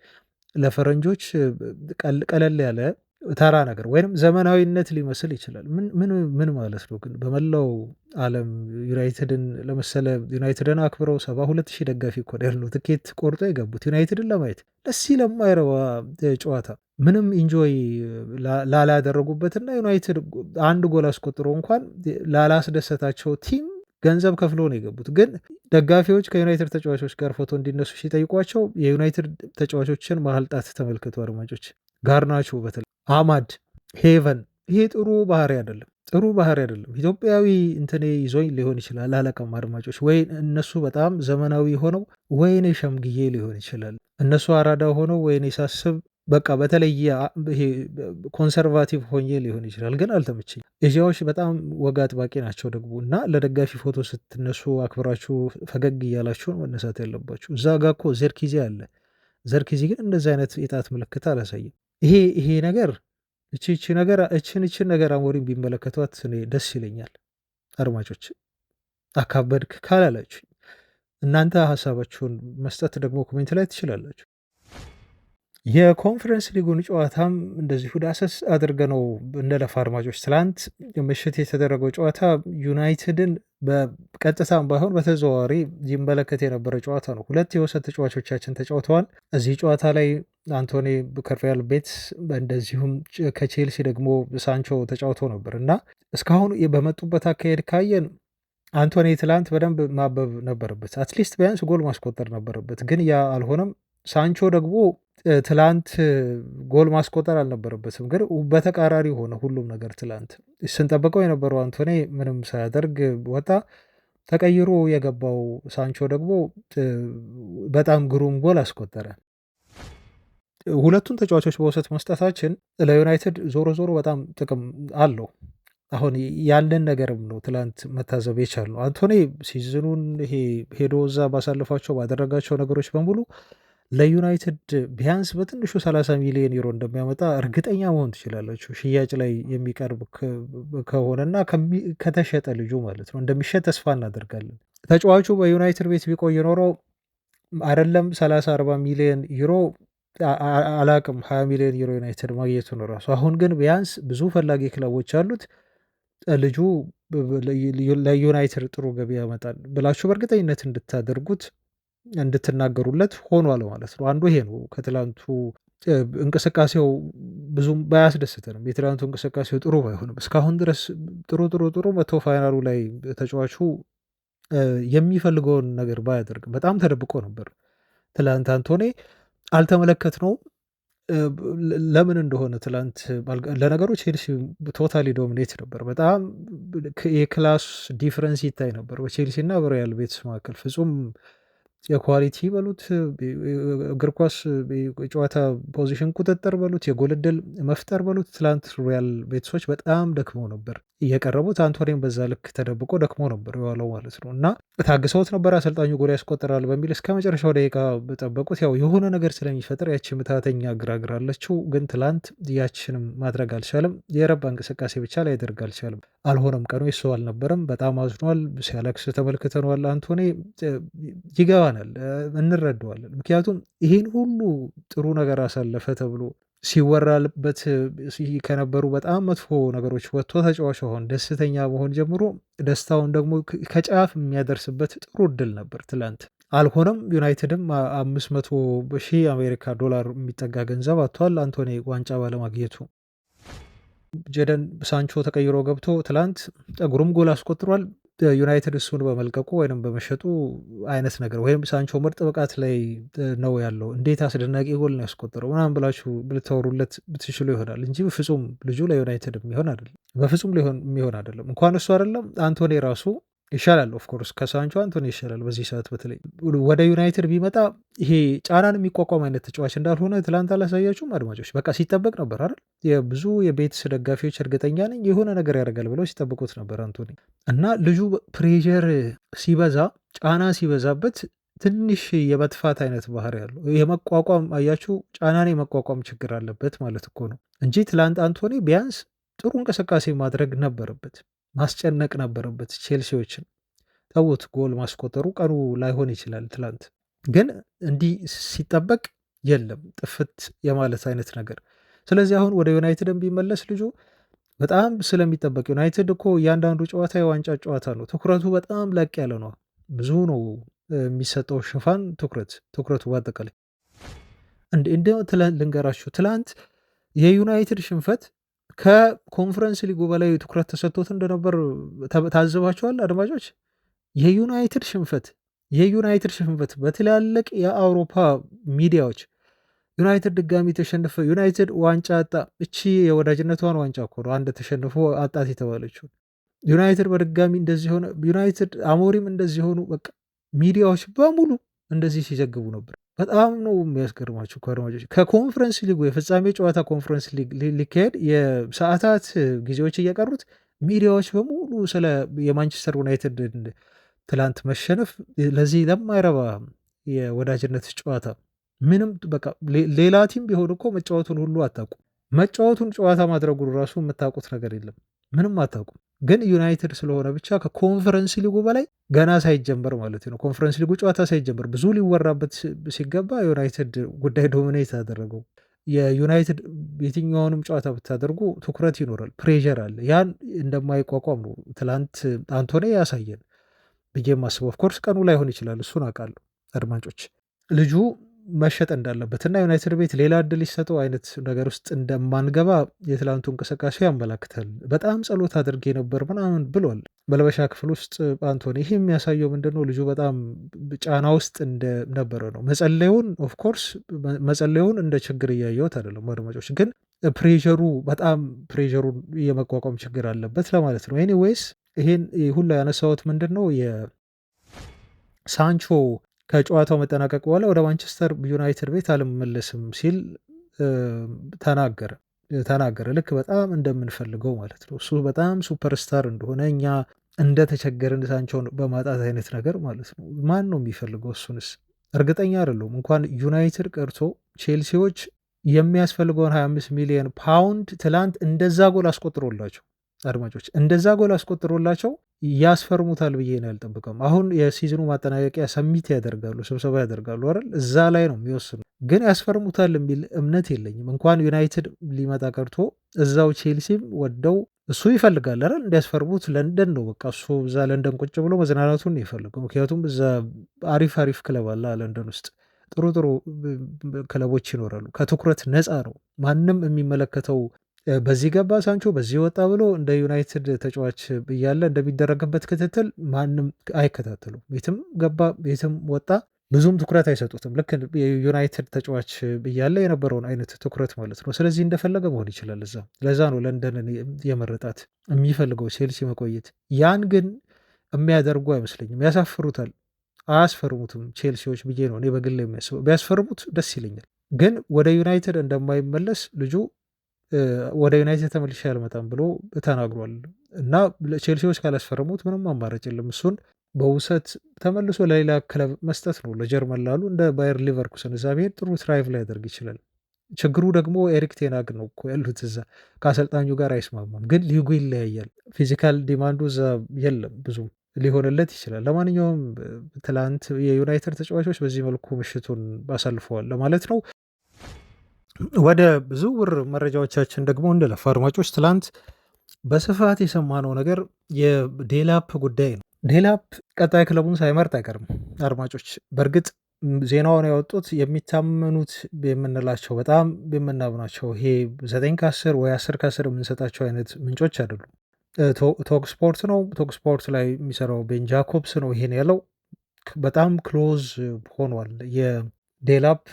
ለፈረንጆች ቀለል ያለ ተራ ነገር ወይም ዘመናዊነት ሊመስል ይችላል። ምን ማለት ነው ግን በመላው ዓለም ዩናይትድን ለመሰለ ዩናይትድን አክብረው 72,000 ደጋፊ እኮ ያለው ትኬት ቆርጦ የገቡት ዩናይትድን ለማየት ደስ ለማይረባ ጨዋታ ምንም ኢንጆይ ላላደረጉበትና ዩናይትድ አንድ ጎል አስቆጥሮ እንኳን ላላስደሰታቸው ቲም ገንዘብ ከፍሎ ነው የገቡት። ግን ደጋፊዎች ከዩናይትድ ተጫዋቾች ጋር ፎቶ እንዲነሱ ሲጠይቋቸው የዩናይትድ ተጫዋቾችን መሀል ጣት ተመልክቱ አድማጮች። ጋርናቾ በተለይ አማድ ሄቨን ይሄ ጥሩ ባህሪ አይደለም፣ ጥሩ ባህሪ አይደለም። ኢትዮጵያዊ እንትኔ ይዞኝ ሊሆን ይችላል አለቀም አድማጮች። ወይ እነሱ በጣም ዘመናዊ ሆነው ወይኔ ሸምግዬ ሊሆን ይችላል እነሱ አራዳ ሆነው ወይኔ ሳስብ በቃ በተለየ ይሄ ኮንሰርቫቲቭ ሆኜ ሊሆን ይችላል። ግን አልተመቸኝ። ኤዥያዎች በጣም ወግ አጥባቂ ናቸው ደግሞ እና ለደጋፊ ፎቶ ስትነሱ አክብራችሁ ፈገግ እያላችሁ መነሳት ያለባችሁ። እዛ ጋ እኮ ዘርኪዚ አለ። ዘርኪዚ ግን እንደዚህ አይነት የጣት ምልክት አላሳይም። ይሄ ነገር እችን ነገር አሞሪም ቢመለከቷት እኔ ደስ ይለኛል። አድማጮች አካበድክ ካላላችሁ እናንተ ሀሳባችሁን መስጠት ደግሞ ኮሜንት ላይ ትችላላችሁ። የኮንፈረንስ ሊጉን ጨዋታም እንደዚሁ ዳሰስ አድርገነው እንለፍ አድማጮች። ትላንት ምሽት የተደረገው ጨዋታ ዩናይትድን በቀጥታም ባይሆን በተዘዋዋሪ ይመለከት የነበረ ጨዋታ ነው። ሁለት የወሰት ተጫዋቾቻችን ተጫውተዋል። እዚህ ጨዋታ ላይ አንቶኒ ከሪያል ቤቲስ እንደዚሁም ከቼልሲ ደግሞ ሳንቾ ተጫውተው ነበር እና እስካሁን በመጡበት አካሄድ ካየን አንቶኒ ትላንት በደንብ ማበብ ነበረበት። አትሊስት ቢያንስ ጎል ማስቆጠር ነበረበት፣ ግን ያ አልሆነም። ሳንቾ ደግሞ ትላንት ጎል ማስቆጠር አልነበረበትም፣ ግን በተቃራሪ ሆነ ሁሉም ነገር። ትላንት ስንጠብቀው የነበረው አንቶኒ ምንም ሳያደርግ ወጣ። ተቀይሮ የገባው ሳንቾ ደግሞ በጣም ግሩም ጎል አስቆጠረ። ሁለቱን ተጫዋቾች በውሰት መስጠታችን ለዩናይትድ ዞሮ ዞሮ በጣም ጥቅም አለው። አሁን ያለን ነገርም ነው ትላንት መታዘብ የቻልነው። አንቶኒ ሲዝኑን ይሄ ሄዶ እዛ ባሳለፋቸው ባደረጋቸው ነገሮች በሙሉ ለዩናይትድ ቢያንስ በትንሹ 30 ሚሊዮን ዩሮ እንደሚያመጣ እርግጠኛ መሆን ትችላላችሁ። ሽያጭ ላይ የሚቀርብ ከሆነና ከተሸጠ ልጁ ማለት ነው እንደሚሸጥ ተስፋ እናደርጋለን። ተጫዋቹ በዩናይትድ ቤት ቢቆይ ኖሮ አይደለም 30-40 ሚሊዮን ዩሮ አላቅም 20 ሚሊዮን ዩሮ ዩናይትድ ማግኘቱ ነው ራሱ። አሁን ግን ቢያንስ ብዙ ፈላጊ ክለቦች አሉት። ልጁ ለዩናይትድ ጥሩ ገቢ ያመጣል ብላችሁ በእርግጠኝነት እንድትናገሩለት ሆኗል ማለት ነው። አንዱ ይሄ ነው። ከትላንቱ እንቅስቃሴው ብዙም ባያስደስትንም የትላንቱ እንቅስቃሴው ጥሩ ባይሆንም እስካሁን ድረስ ጥሩ መቶ ፋይናሉ ላይ ተጫዋቹ የሚፈልገውን ነገር ባያደርግ በጣም ተደብቆ ነበር። ትላንት አንቶኒ አልተመለከትነውም። ለምን እንደሆነ ትላንት ለነገሩ ቼልሲ ቶታሊ ዶሚኔት ነበር። በጣም የክላስ ዲፍረንስ ይታይ ነበር በቼልሲ እና በሪያል ቤቲስ መካከል ፍጹም የኳሊቲ በሉት እግር ኳስ ጨዋታ ፖዚሽን ቁጥጥር በሉት የጎል ዕድል መፍጠር በሉት ትላንት ሪያል ቤቲሶች በጣም ደክመው ነበር እየቀረቡት። አንቶኒም በዛ ልክ ተደብቆ ደክሞ ነበር የዋለው ማለት ነው እና ታግሰውት ነበር አሰልጣኙ ጎል ያስቆጥራል በሚል እስከ መጨረሻው ደቂቃ በጠበቁት። ያው የሆነ ነገር ስለሚፈጠር ያቺ ምታተኛ ግራግር አለችው፣ ግን ትላንት ያችንም ማድረግ አልቻለም። የረባ እንቅስቃሴ ብቻ ላይ ያደርግ አልቻለም። አልሆነም። ቀኑ የሱ አልነበረም። በጣም አዝኗል። ሲያለቅስ ተመልክተነዋል። አንቶኒ ይገባናል፣ እንረዳዋለን። ምክንያቱም ይህን ሁሉ ጥሩ ነገር አሳለፈ ተብሎ ሲወራልበት ከነበሩ በጣም መጥፎ ነገሮች ወጥቶ ተጫዋች ሆን ደስተኛ መሆን ጀምሮ ደስታውን ደግሞ ከጫፍ የሚያደርስበት ጥሩ እድል ነበር። ትላንት አልሆነም። ዩናይትድም 500,000 አሜሪካ ዶላር የሚጠጋ ገንዘብ አጥቷል አንቶኒ ዋንጫ ባለማግኘቱ። ጀደን ሳንቾ ተቀይሮ ገብቶ ትላንት ግሩም ጎል አስቆጥሯል። ዩናይትድ እሱን በመልቀቁ ወይም በመሸጡ አይነት ነገር ወይም ሳንቾ ምርጥ ብቃት ላይ ነው ያለው፣ እንዴት አስደናቂ ጎል ነው ያስቆጠረው ምናምን ብላችሁ ልታወሩለት ብትችሉ ይሆናል እንጂ በፍጹም ልጁ ለዩናይትድ የሚሆን አይደለም። በፍጹም የሚሆን አይደለም። እንኳን እሱ አይደለም አንቶኒ ራሱ ይሻላል። ኦፍኮርስ ከሳንቾ አንቶኒ ይሻላል። በዚህ ሰዓት በተለይ ወደ ዩናይትድ ቢመጣ ይሄ ጫናን የሚቋቋም አይነት ተጫዋች እንዳልሆነ ትላንት አላሳያችሁም አድማጮች? በቃ ሲጠበቅ ነበር አይደል? የብዙ የቤትስ ደጋፊዎች እርግጠኛ ነኝ የሆነ ነገር ያደርጋል ብለው ሲጠብቁት ነበር አንቶኒ። እና ልጁ ፕሬዠር ሲበዛ፣ ጫና ሲበዛበት ትንሽ የመጥፋት አይነት ባህሪ ያለው የመቋቋም አያችሁ፣ ጫናን የመቋቋም ችግር አለበት ማለት እኮ ነው እንጂ ትላንት አንቶኒ ቢያንስ ጥሩ እንቅስቃሴ ማድረግ ነበረበት፣ ማስጨነቅ ነበረበት ቼልሲዎችን። ተውት፣ ጎል ማስቆጠሩ ቀኑ ላይሆን ይችላል ትላንት፣ ግን እንዲህ ሲጠበቅ የለም ጥፍት የማለት አይነት ነገር። ስለዚህ አሁን ወደ ዩናይትድን ቢመለስ ልጁ በጣም ስለሚጠበቅ፣ ዩናይትድ እኮ እያንዳንዱ ጨዋታ የዋንጫ ጨዋታ ነው። ትኩረቱ በጣም ላቅ ያለ ነው። ብዙ ነው የሚሰጠው ሽፋን ትኩረቱ በአጠቃላይ እንደ ልንገራችሁ፣ ትላንት የዩናይትድ ሽንፈት ከኮንፈረንስ ሊጉ በላይ ትኩረት ተሰጥቶት እንደነበር ታዝባችኋል አድማጮች። የዩናይትድ ሽንፈት በትላልቅ የአውሮፓ ሚዲያዎች ዩናይትድ ድጋሚ ተሸንፈ፣ ዩናይትድ ዋንጫ አጣ። እቺ የወዳጅነቷን ዋንጫ እኮ ነው አንድ ተሸንፎ አጣት የተባለችው። ዩናይትድ በድጋሚ እንደዚህ ሆነ፣ ዩናይትድ አሞሪም እንደዚህ ሆኑ። በቃ ሚዲያዎች በሙሉ እንደዚህ ሲዘግቡ ነበር። በጣም ነው የሚያስገርማችሁ አድማጮች። ከኮንፈረንስ ሊጉ የፍጻሜ ጨዋታ ኮንፈረንስ ሊግ ሊካሄድ የሰዓታት ጊዜዎች እየቀሩት ሚዲያዎች በሙሉ ስለ የማንቸስተር ዩናይትድ ትላንት መሸነፍ ለዚህ ለማይረባ የወዳጅነት ጨዋታ ምንም በቃ ሌላ ቲም ቢሆን እኮ መጫወቱን ሁሉ አታውቁም። መጫወቱን ጨዋታ ማድረጉን ራሱ የምታውቁት ነገር የለም፣ ምንም አታውቁም። ግን ዩናይትድ ስለሆነ ብቻ ከኮንፈረንስ ሊጉ በላይ ገና ሳይጀመር ማለት ነው፣ ኮንፈረንስ ሊጉ ጨዋታ ሳይጀመር ብዙ ሊወራበት ሲገባ ዩናይትድ ጉዳይ ዶሚኔት አደረገው። የዩናይትድ የትኛውንም ጨዋታ ብታደርጉ ትኩረት ይኖራል፣ ፕሬዠር አለ። ያን እንደማይቋቋም ነው ትላንት አንቶኒ ያሳየን ብዬ ማስበው። ኦፍኮርስ ቀኑ ላይሆን ይችላል፣ እሱን አውቃለሁ አድማጮች። ልጁ መሸጥ እንዳለበት እና ዩናይትድ ቤት ሌላ እድል ይሰጠው አይነት ነገር ውስጥ እንደማንገባ የትላንቱ እንቅስቃሴ ያመላክታል። በጣም ጸሎት አድርጌ ነበር ምናምን ብሏል መልበሻ ክፍል ውስጥ አንቶኒ። ይህ የሚያሳየው ምንድነው? ልጁ በጣም ጫና ውስጥ እንደነበረ ነው። መጸለዩን እንደ ችግር እያየሁት አይደለም አድማጮች፣ ግን ፕሬዠሩን የመቋቋም ችግር አለበት ለማለት ነው። ኤኒዌይስ ይሄን ሁላ ያነሳሁት ምንድን ነው የሳንቾ ከጨዋታው መጠናቀቅ በኋላ ወደ ማንቸስተር ዩናይትድ ቤት አልመለስም ሲል ተናገረ። ልክ በጣም እንደምንፈልገው ማለት ነው። እሱ በጣም ሱፐርስታር እንደሆነ እኛ እንደተቸገርን ሳንቾን በማጣት አይነት ነገር ማለት ነው። ማን ነው የሚፈልገው? እሱንስ እርግጠኛ አይደለሁም። እንኳን ዩናይትድ ቀርቶ ቼልሲዎች የሚያስፈልገውን 25 ሚሊዮን ፓውንድ ትላንት እንደዛ ጎል አስቆጥሮላቸው አድማጮች፣ እንደዛ ጎል አስቆጥሮላቸው ያስፈርሙታል ብዬ ነው ያልጠብቀም። አሁን የሲዝኑ ማጠናቀቂያ ሰሚት ያደርጋሉ፣ ስብሰባ ያደርጋሉ አይደል? እዛ ላይ ነው የሚወስኑ። ግን ያስፈርሙታል የሚል እምነት የለኝም። እንኳን ዩናይትድ ሊመጣ ቀርቶ እዛው ቼልሲም ወደው እሱ ይፈልጋል አይደል እንዲያስፈርሙት። ለንደን ነው በቃ እሱ እዛ ለንደን ቁጭ ብሎ መዝናናቱን ነው የፈለገው። ምክንያቱም እዛ አሪፍ ክለብ አለ ለንደን ውስጥ፣ ጥሩ ክለቦች ይኖራሉ። ከትኩረት ነፃ ነው። ማንም የሚመለከተው በዚህ ገባ ሳንቾ በዚህ ወጣ ብሎ እንደ ዩናይትድ ተጫዋች እያለ እንደሚደረግበት ክትትል ማንም አይከታተሉም። የትም ገባ የትም ወጣ ብዙም ትኩረት አይሰጡትም። ልክ የዩናይትድ ተጫዋች እያለ የነበረውን አይነት ትኩረት ማለት ነው። ስለዚህ እንደፈለገ መሆን ይችላል እዛ። ለዛ ነው ለንደንን የመረጣት የሚፈልገው ቼልሲ መቆየት። ያን ግን የሚያደርጉ አይመስለኝም። ያሳፍሩታል። አያስፈርሙትም ቼልሲዎች ብዬ ነው እኔ በግል የሚያስበው። ቢያስፈርሙት ደስ ይለኛል። ግን ወደ ዩናይትድ እንደማይመለስ ልጁ ወደ ዩናይትድ ተመልሼ አልመጣም ብሎ ተናግሯል። እና ቼልሲዎች ካላስፈረሙት ምንም አማራጭ የለም። እሱን በውሰት ተመልሶ ለሌላ ክለብ መስጠት ነው። ለጀርመን ላሉ እንደ ባየር ሊቨርኩሰን እዛ ብሄድ ጥሩ ትራይቭ ሊያደርግ ይችላል። ችግሩ ደግሞ ኤሪክ ቴናግ ነው እኮ ያሉት እዛ። ከአሰልጣኙ ጋር አይስማማም። ግን ሊጉ ይለያያል። ፊዚካል ዲማንዱ እዛ የለም ብዙም ሊሆንለት ይችላል። ለማንኛውም ትላንት የዩናይትድ ተጫዋቾች በዚህ መልኩ ምሽቱን አሳልፈዋል ለማለት ነው። ወደ ዝውውር መረጃዎቻችን ደግሞ እንለፍ አድማጮች። ትላንት በስፋት የሰማነው ነገር የዴላፕ ጉዳይ ነው። ዴላፕ ቀጣይ ክለቡን ሳይመርጥ አይቀርም አድማጮች። በእርግጥ ዜናውን ያወጡት የሚታመኑት የምንላቸው በጣም የምናምናቸው ይሄ 9 ከ10 ወይ 10 ከ10 የምንሰጣቸው አይነት ምንጮች አይደሉም። ቶክ ስፖርት ነው። ቶክ ስፖርት ላይ የሚሰራው ቤን ጃኮብስ ነው ይሄን ያለው። በጣም ክሎዝ ሆኗል የዴላፕ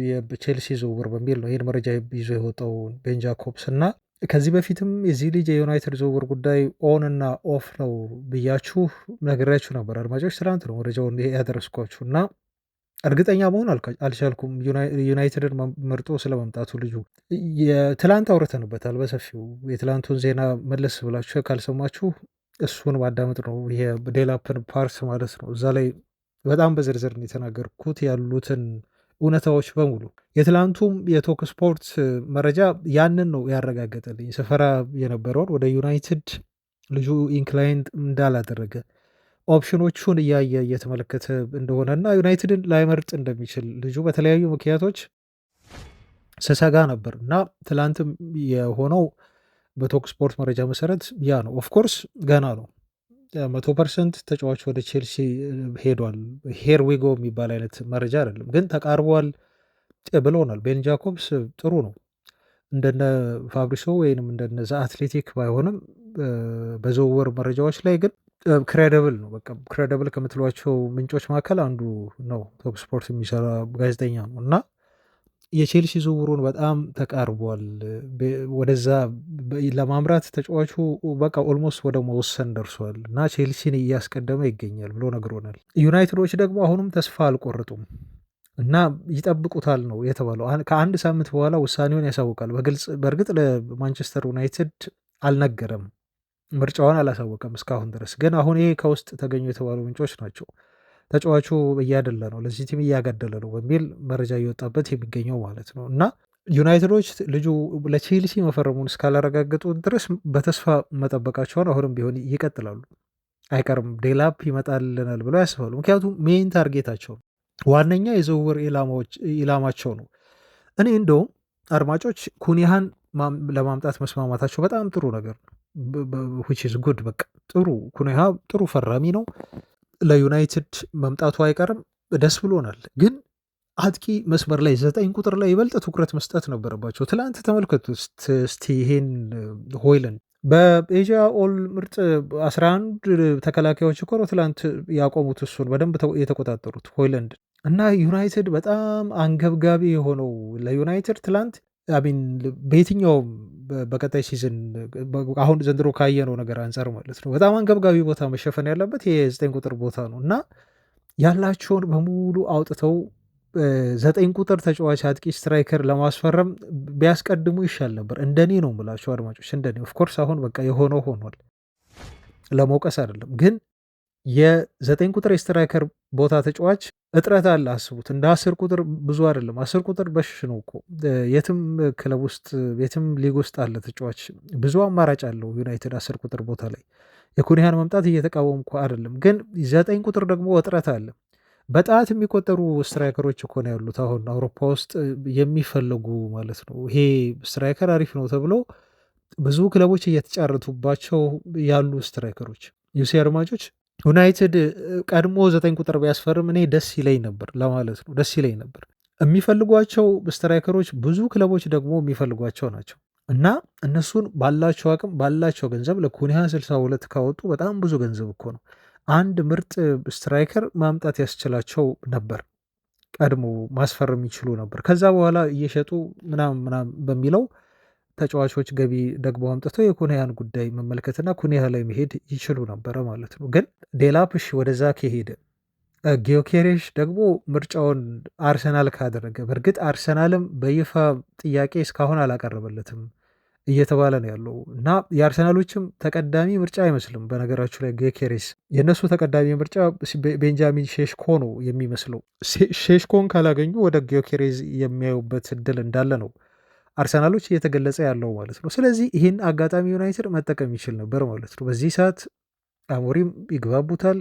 የቼልሲ ዝውውር በሚል ነው ይህን መረጃ ይዞ የወጣው ቤን ጃኮብስ እና ከዚህ በፊትም የዚህ ልጅ የዩናይትድ ዝውውር ጉዳይ ኦን እና ኦፍ ነው ብያችሁ ነግሬያችሁ ነበር አድማጮች። ትናንት ነው መረጃውን ያደረስኳችሁ እና እርግጠኛ መሆን አልቻልኩም ዩናይትድን መርጦ ስለመምጣቱ ልጁ። የትላንት አውርተንበታል በሰፊው። የትላንቱን ዜና መለስ ብላችሁ ካልሰማችሁ እሱን ማዳመጥ ነው፣ የዴላፕን ፓርት ማለት ነው። እዛ ላይ በጣም በዝርዝር ነው የተናገርኩት ያሉትን እውነታዎች በሙሉ። የትላንቱም የቶክ ስፖርት መረጃ ያንን ነው ያረጋገጠልኝ። ስፈራ የነበረውን ወደ ዩናይትድ ልጁ ኢንክላይንድ እንዳላደረገ ኦፕሽኖቹን እያየ እየተመለከተ እንደሆነና ዩናይትድን ላይመርጥ እንደሚችል ልጁ በተለያዩ ምክንያቶች ስሰጋ ነበር እና ትላንትም የሆነው በቶክ ስፖርት መረጃ መሰረት ያ ነው። ኦፍኮርስ ገና ነው 100% ተጫዋች ወደ ቼልሲ ሄዷል። ሄር ዊጎ የሚባል አይነት መረጃ አይደለም፣ ግን ተቃርቧል ብሎናል። ቤን ጃኮብስ ጥሩ ነው። እንደነ ፋብሪሶ ወይንም እንደነ ዘ አትሌቲክ ባይሆንም በዝውውር መረጃዎች ላይ ግን ክሬዲብል ነው። በቃ ክሬዲብል ከምትሏቸው ምንጮች መካከል አንዱ ነው። ቶክ ስፖርት የሚሰራ ጋዜጠኛ ነው እና የቼልሲ ዝውውሩን በጣም ተቃርቧል። ወደዛ ለማምራት ተጫዋቹ በቃ ኦልሞስት ወደ መወሰን ደርሷል እና ቼልሲን እያስቀደመ ይገኛል ብሎ ነግሮናል። ዩናይትዶች ደግሞ አሁንም ተስፋ አልቆረጡም እና ይጠብቁታል ነው የተባለው። ከአንድ ሳምንት በኋላ ውሳኔውን ያሳውቃል በግልጽ። በእርግጥ ለማንቸስተር ዩናይትድ አልነገረም፣ ምርጫውን አላሳወቀም እስካሁን ድረስ። ግን አሁን ይሄ ከውስጥ ተገኙ የተባሉ ምንጮች ናቸው ተጫዋቹ እያደለ ነው፣ ለዚህ ቲም እያገደለ ነው በሚል መረጃ እየወጣበት የሚገኘው ማለት ነው። እና ዩናይትዶች ልጁ ለቼልሲ መፈረሙን እስካላረጋገጡ ድረስ በተስፋ መጠበቃቸውን አሁንም ቢሆን ይቀጥላሉ። አይቀርም ዴላፕ ይመጣልናል ብለው ያስባሉ። ምክንያቱም ሜይን ታርጌታቸው ዋነኛ የዝውውር ኢላማቸው ነው። እኔ እንደውም አድማጮች ኩኒሃን ለማምጣት መስማማታቸው በጣም ጥሩ ነገር ነው። which is good በቃ ጥሩ ኩኒሃ ጥሩ ፈራሚ ነው። ለዩናይትድ መምጣቱ አይቀርም፣ ደስ ብሎናል። ግን አጥቂ መስመር ላይ 9 ቁጥር ላይ ይበልጥ ትኩረት መስጠት ነበረባቸው። ትላንት ተመልከቱት እስቲ ይሄን ሆይለንድ በኤዥያ ኦል ምርጥ 11 ተከላካዮች እኮ ነው ትላንት ያቆሙት፣ እሱን በደንብ የተቆጣጠሩት ሆይለንድ እና ዩናይትድ በጣም አንገብጋቢ የሆነው ለዩናይትድ ትላንት አሚን በየትኛውም በቀጣይ ሲዝን አሁን ዘንድሮ ካየነው ነገር አንጻር ማለት ነው በጣም አንገብጋቢ ቦታ መሸፈን ያለበት የ9 ቁጥር ቦታ ነው እና ያላቸውን በሙሉ አውጥተው 9 ቁጥር ተጫዋች አጥቂ ስትራይከር ለማስፈረም ቢያስቀድሙ ይሻል ነበር። እንደኔ ነው የምላቸው አድማጮች፣ እንደኔ ኦፍኮርስ አሁን በቃ የሆነው ሆኗል፣ ለመውቀስ አይደለም። ግን የ9 ቁጥር የስትራይከር ቦታ ተጫዋች እጥረት አለ። አስቡት፣ እንደ 10 ቁጥር ብዙ አይደለም። 10 ቁጥር በሽ ነው እኮ የትም ክለብ ውስጥ የትም ሊግ ውስጥ አለ ተጫዋች፣ ብዙ አማራጭ አለው ዩናይትድ 10 ቁጥር ቦታ ላይ። የኩኒያን መምጣት እየተቃወምኩ አይደለም፣ ግን 9 ቁጥር ደግሞ እጥረት አለ። በጣት የሚቆጠሩ ስትራይከሮች እኮ ነው ያሉት አሁን አውሮፓ ውስጥ የሚፈለጉ ማለት ነው። ይሄ ስትራይከር አሪፍ ነው ተብሎ ብዙ ክለቦች እየተጫረቱባቸው ያሉ ስትራይከሮች ዩሲ አድማጮች፣ ዩናይትድ ቀድሞ 9 ቁጥር ቢያስፈርም እኔ ደስ ይለኝ ነበር ለማለት ነው። ደስ ይለኝ ነበር። የሚፈልጓቸው ስትራይከሮች ብዙ ክለቦች ደግሞ የሚፈልጓቸው ናቸው እና እነሱን ባላቸው አቅም ባላቸው ገንዘብ ለኩኒያ 62 ካወጡ በጣም ብዙ ገንዘብ እኮ ነው። አንድ ምርጥ ስትራይከር ማምጣት ያስችላቸው ነበር። ቀድሞ ማስፈረም ይችሉ ነበር። ከዛ በኋላ እየሸጡ ምናምን በሚለው ተጫዋቾች ገቢ ደግሞ አምጥተው የኩኒያን ጉዳይ መመልከትና ኩኒያ ላይ መሄድ ይችሉ ነበረ ማለት ነው። ግን ዴላፕሽ ወደዛ ከሄደ ጊዮኬሬሽ ደግሞ ምርጫውን አርሰናል ካደረገ፣ በእርግጥ አርሰናልም በይፋ ጥያቄ እስካሁን አላቀረበለትም እየተባለ ነው ያለው እና የአርሰናሎችም ተቀዳሚ ምርጫ አይመስልም። በነገራችሁ ላይ ጊዮኬሬስ የእነሱ ተቀዳሚ ምርጫ ቤንጃሚን ሼሽኮ ነው የሚመስለው። ሼሽኮን ካላገኙ ወደ ጊዮኬሬዝ የሚያዩበት እድል እንዳለ ነው አርሰናሎች እየተገለጸ ያለው ማለት ነው። ስለዚህ ይህን አጋጣሚ ዩናይትድ መጠቀም ይችል ነበር ማለት ነው። በዚህ ሰዓት አሞሪም ይግባቡታል።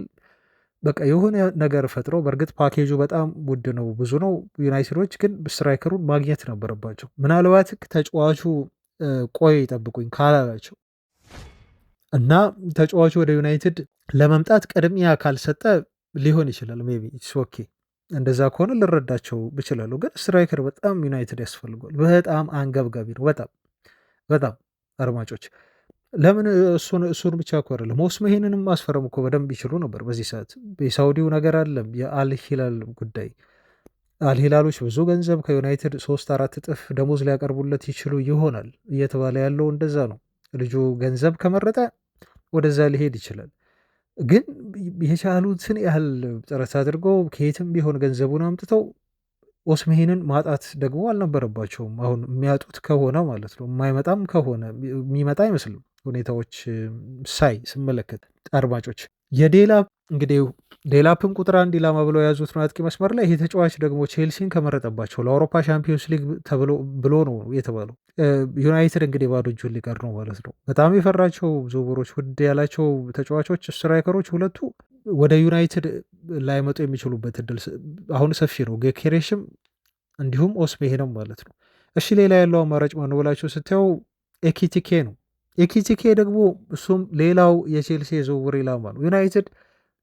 በቃ የሆነ ነገር ፈጥሮ፣ በእርግጥ ፓኬጁ በጣም ውድ ነው፣ ብዙ ነው። ዩናይትዶች ግን ስትራይከሩን ማግኘት ነበረባቸው። ምናልባት ተጫዋቹ ቆይ ጠብቁኝ ካላላቸው እና ተጫዋቹ ወደ ዩናይትድ ለመምጣት ቅድሚያ ካልሰጠ ሊሆን ይችላል ሜይ ቢ ኢትስ ኦኬ። እንደዛ ከሆነ ልረዳቸው እችላለሁ። ግን ስትራይከር በጣም ዩናይትድ ያስፈልገዋል። በጣም አንገብጋቢ ነው። በጣም በጣም አድማጮች ለምን እሱን ብቻ እኮ አይደለም ኦስሜሄንንም ማስፈረም እኮ በደንብ ይችሉ ነበር። በዚህ ሰዓት የሳውዲው ነገር አለም የአልሂላል ጉዳይ አልሂላሎች ብዙ ገንዘብ ከዩናይትድ 3-4 እጥፍ ደሞዝ ሊያቀርቡለት ይችሉ ይሆናል እየተባለ ያለው እንደዛ ነው። ልጁ ገንዘብ ከመረጠ ወደዛ ሊሄድ ይችላል። ግን የቻሉትን ያህል ጥረት አድርገው ከየትም ቢሆን ገንዘቡን አምጥተው ኦስሜሄንን ማጣት ደግሞ አልነበረባቸውም። አሁን የሚያጡት ከሆነ ማለት ነው የማይመጣም ከሆነ የሚመጣ አይመስልም ሁኔታዎች ስመለከት አድማጮች የዴላፕ እንግዲህ ዴላፕን ቁጥር 1 ኢላማ ብለው የያዙት ነው አጥቂ መስመር ላይ። ይህ ተጫዋች ደግሞ ቼልሲን ከመረጠባቸው ለአውሮፓ ሻምፒዮንስ ሊግ ብሎ ነው የተባለው። ዩናይትድ እንግዲህ ባዶ እጁን ሊቀር ነው ማለት ነው። በጣም የፈራቸው ዝውውሮች ውድ ያላቸው ተጫዋቾች ስትራይከሮች ሁለቱ ወደ ዩናይትድ ላይመጡ የሚችሉበት እድል አሁን ሰፊ ነው። ጌኬሬሽም እንዲሁም ኦስሜሄንም ማለት ነው። እሺ ሌላ ያለው አማራጭ ማነው ብላችሁ ስታየው ኤኪቲኬ ነው። ኤኪቲኬ ደግሞ እሱም ሌላው የቼልሲ የዝውውር ኢላማ ነው። ዩናይትድ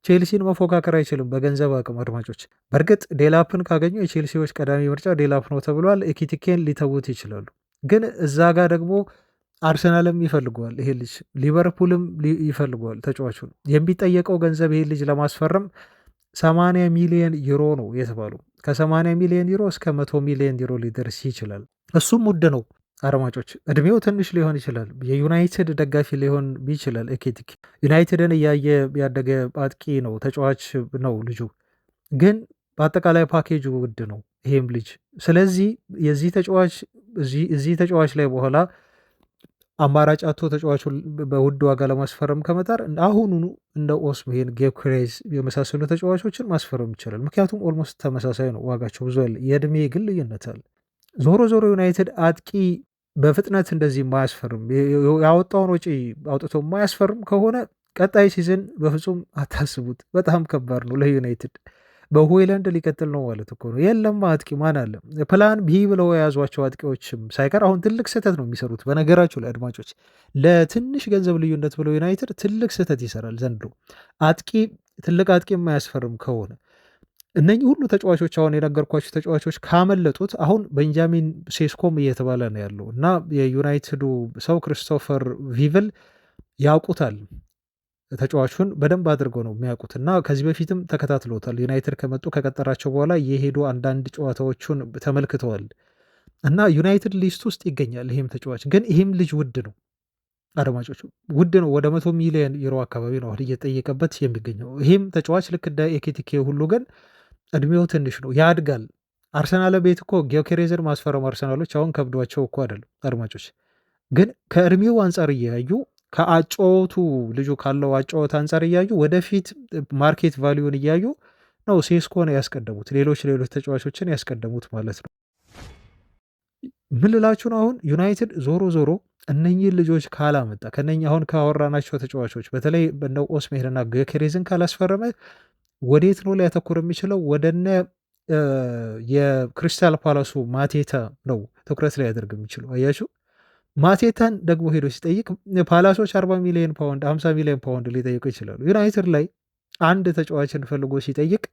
ቼልሲን መፎካከር አይችልም በገንዘብ አቅም አድማጮች። በእርግጥ ዴላፕን ካገኙ የቼልሲዎች ቀዳሚ ምርጫ ዴላፕ ነው ተብሏል። ኤኪቲኬን ሊተዉት ይችላሉ። ግን እዛ ጋር ደግሞ አርሰናልም ይፈልገዋል ይሄ ልጅ፣ ሊቨርፑልም ይፈልገዋል ተጫዋቹን። የሚጠየቀው ገንዘብ ይሄ ልጅ ለማስፈረም 80 ሚሊዮን ዩሮ ነው የተባሉ። ከ80 ሚሊዮን ዩሮ እስከ 100 ሚሊዮን ዩሮ ሊደርስ ይችላል። እሱም ውድ ነው አድማጮች። እድሜው ትንሽ ሊሆን ይችላል፣ የዩናይትድ ደጋፊ ሊሆን ይችላል። ኤኬቲክ ዩናይትድን እያየ ያደገ አጥቂ ነው፣ ተጫዋች ነው ልጁ። ግን በአጠቃላይ ፓኬጁ ውድ ነው ይሄም ልጅ። ስለዚህ የዚህ ተጫዋች እዚህ ተጫዋች ላይ በኋላ አማራጭ አቶ ተጫዋቹን በውድ ዋጋ ለማስፈረም ከመጣር አሁኑኑ እንደ ኦስሜሄን፣ ጌክሬዝ የመሳሰሉ ተጫዋቾችን ማስፈረም ይቻላል። ምክንያቱም ኦልሞስት ተመሳሳይ ነው ዋጋቸው፣ ብዙ ያለ የእድሜ ግን ልዩነት አለ። ዞሮ ዞሮ ዩናይትድ አጥቂ በፍጥነት እንደዚህ የማያስፈርም ያወጣውን ወጪ አውጥቶ የማያስፈርም ከሆነ ቀጣይ ሲዝን በፍጹም አታስቡት። በጣም ከባድ ነው ለዩናይትድ። በሆይላንድ ሊቀጥል ነው ማለት እኮ ነው። የለም አጥቂ ማን አለ? ፕላን ቢ ብለው የያዟቸው አጥቂዎችም ሳይቀር አሁን ትልቅ ስህተት ነው የሚሰሩት። በነገራችሁ ላይ አድማጮች ለትንሽ ገንዘብ ልዩነት ብለው ዩናይትድ ትልቅ ስህተት ይሰራል ዘንድሮ። ትልቅ አጥቂ የማያስፈርም ከሆነ እነኚህ ሁሉ ተጫዋቾች አሁን የነገርኳቸው ተጫዋቾች ካመለጡት አሁን ቤንጃሚን ሴስኮም እየተባለ ነው ያለው እና የዩናይትዱ ሰው ክሪስቶፈር ቪቭል ያውቁታል። ተጫዋቹን በደንብ አድርገው ነው የሚያውቁት እና ከዚህ በፊትም ተከታትሎታል። ዩናይትድ ከመጡ ከቀጠራቸው በኋላ የሄዱ አንዳንድ ጨዋታዎቹን ተመልክተዋል እና ዩናይትድ ሊስት ውስጥ ይገኛል። ይህም ተጫዋች ግን ይህም ልጅ ውድ ነው አድማጮች፣ ውድ ነው። ወደ 100 ሚሊዮን ዩሮ አካባቢ ነው አሁን እየጠየቀበት የሚገኘው። ይህም ተጫዋች ልክ እንደ ኤኬቲኬ ሁሉ ግን እድሜው ትንሽ ነው፣ ያድጋል። አርሰናል ቤት እኮ ጊዮኬሬዝን ማስፈረም አርሰናሎች አሁን ከብዷቸው እኮ አይደለም አድማጮች፣ ግን ከእድሜው አንጻር እያዩ ከአጫወቱ ልጁ ካለው አጫወት አንጻር እያዩ ወደፊት ማርኬት ቫሊዩን እያዩ ነው ሴስኮን ያስቀደሙት፣ ሌሎች ተጫዋቾችን ያስቀደሙት ማለት ነው። ምን ልላችሁ ነው? አሁን ዩናይትድ ዞሮ ዞሮ እነኚህን ልጆች ካላመጣ ከነኚህ አሁን ካወራናቸው ተጫዋቾች በተለይ በነ ኦስሜሄንና ጊዮኬሬዝን ካላስፈረመ ወዴት ነው ሊያተኩር የሚችለው? ወደነ የክሪስታል ፓላሱ ማቴታ ነው ትኩረት ላይ ያደርግ የሚችለው። አያችሁ፣ ማቴታን ደግሞ ሄዶ ሲጠይቅ ፓላሶች 40 ሚሊዮን ፓውንድ 50 ሚሊዮን ፓውንድ ሊጠይቁ ይችላሉ። ዩናይትድ ላይ አንድ ተጫዋችን ፈልጎ ሲጠይቅ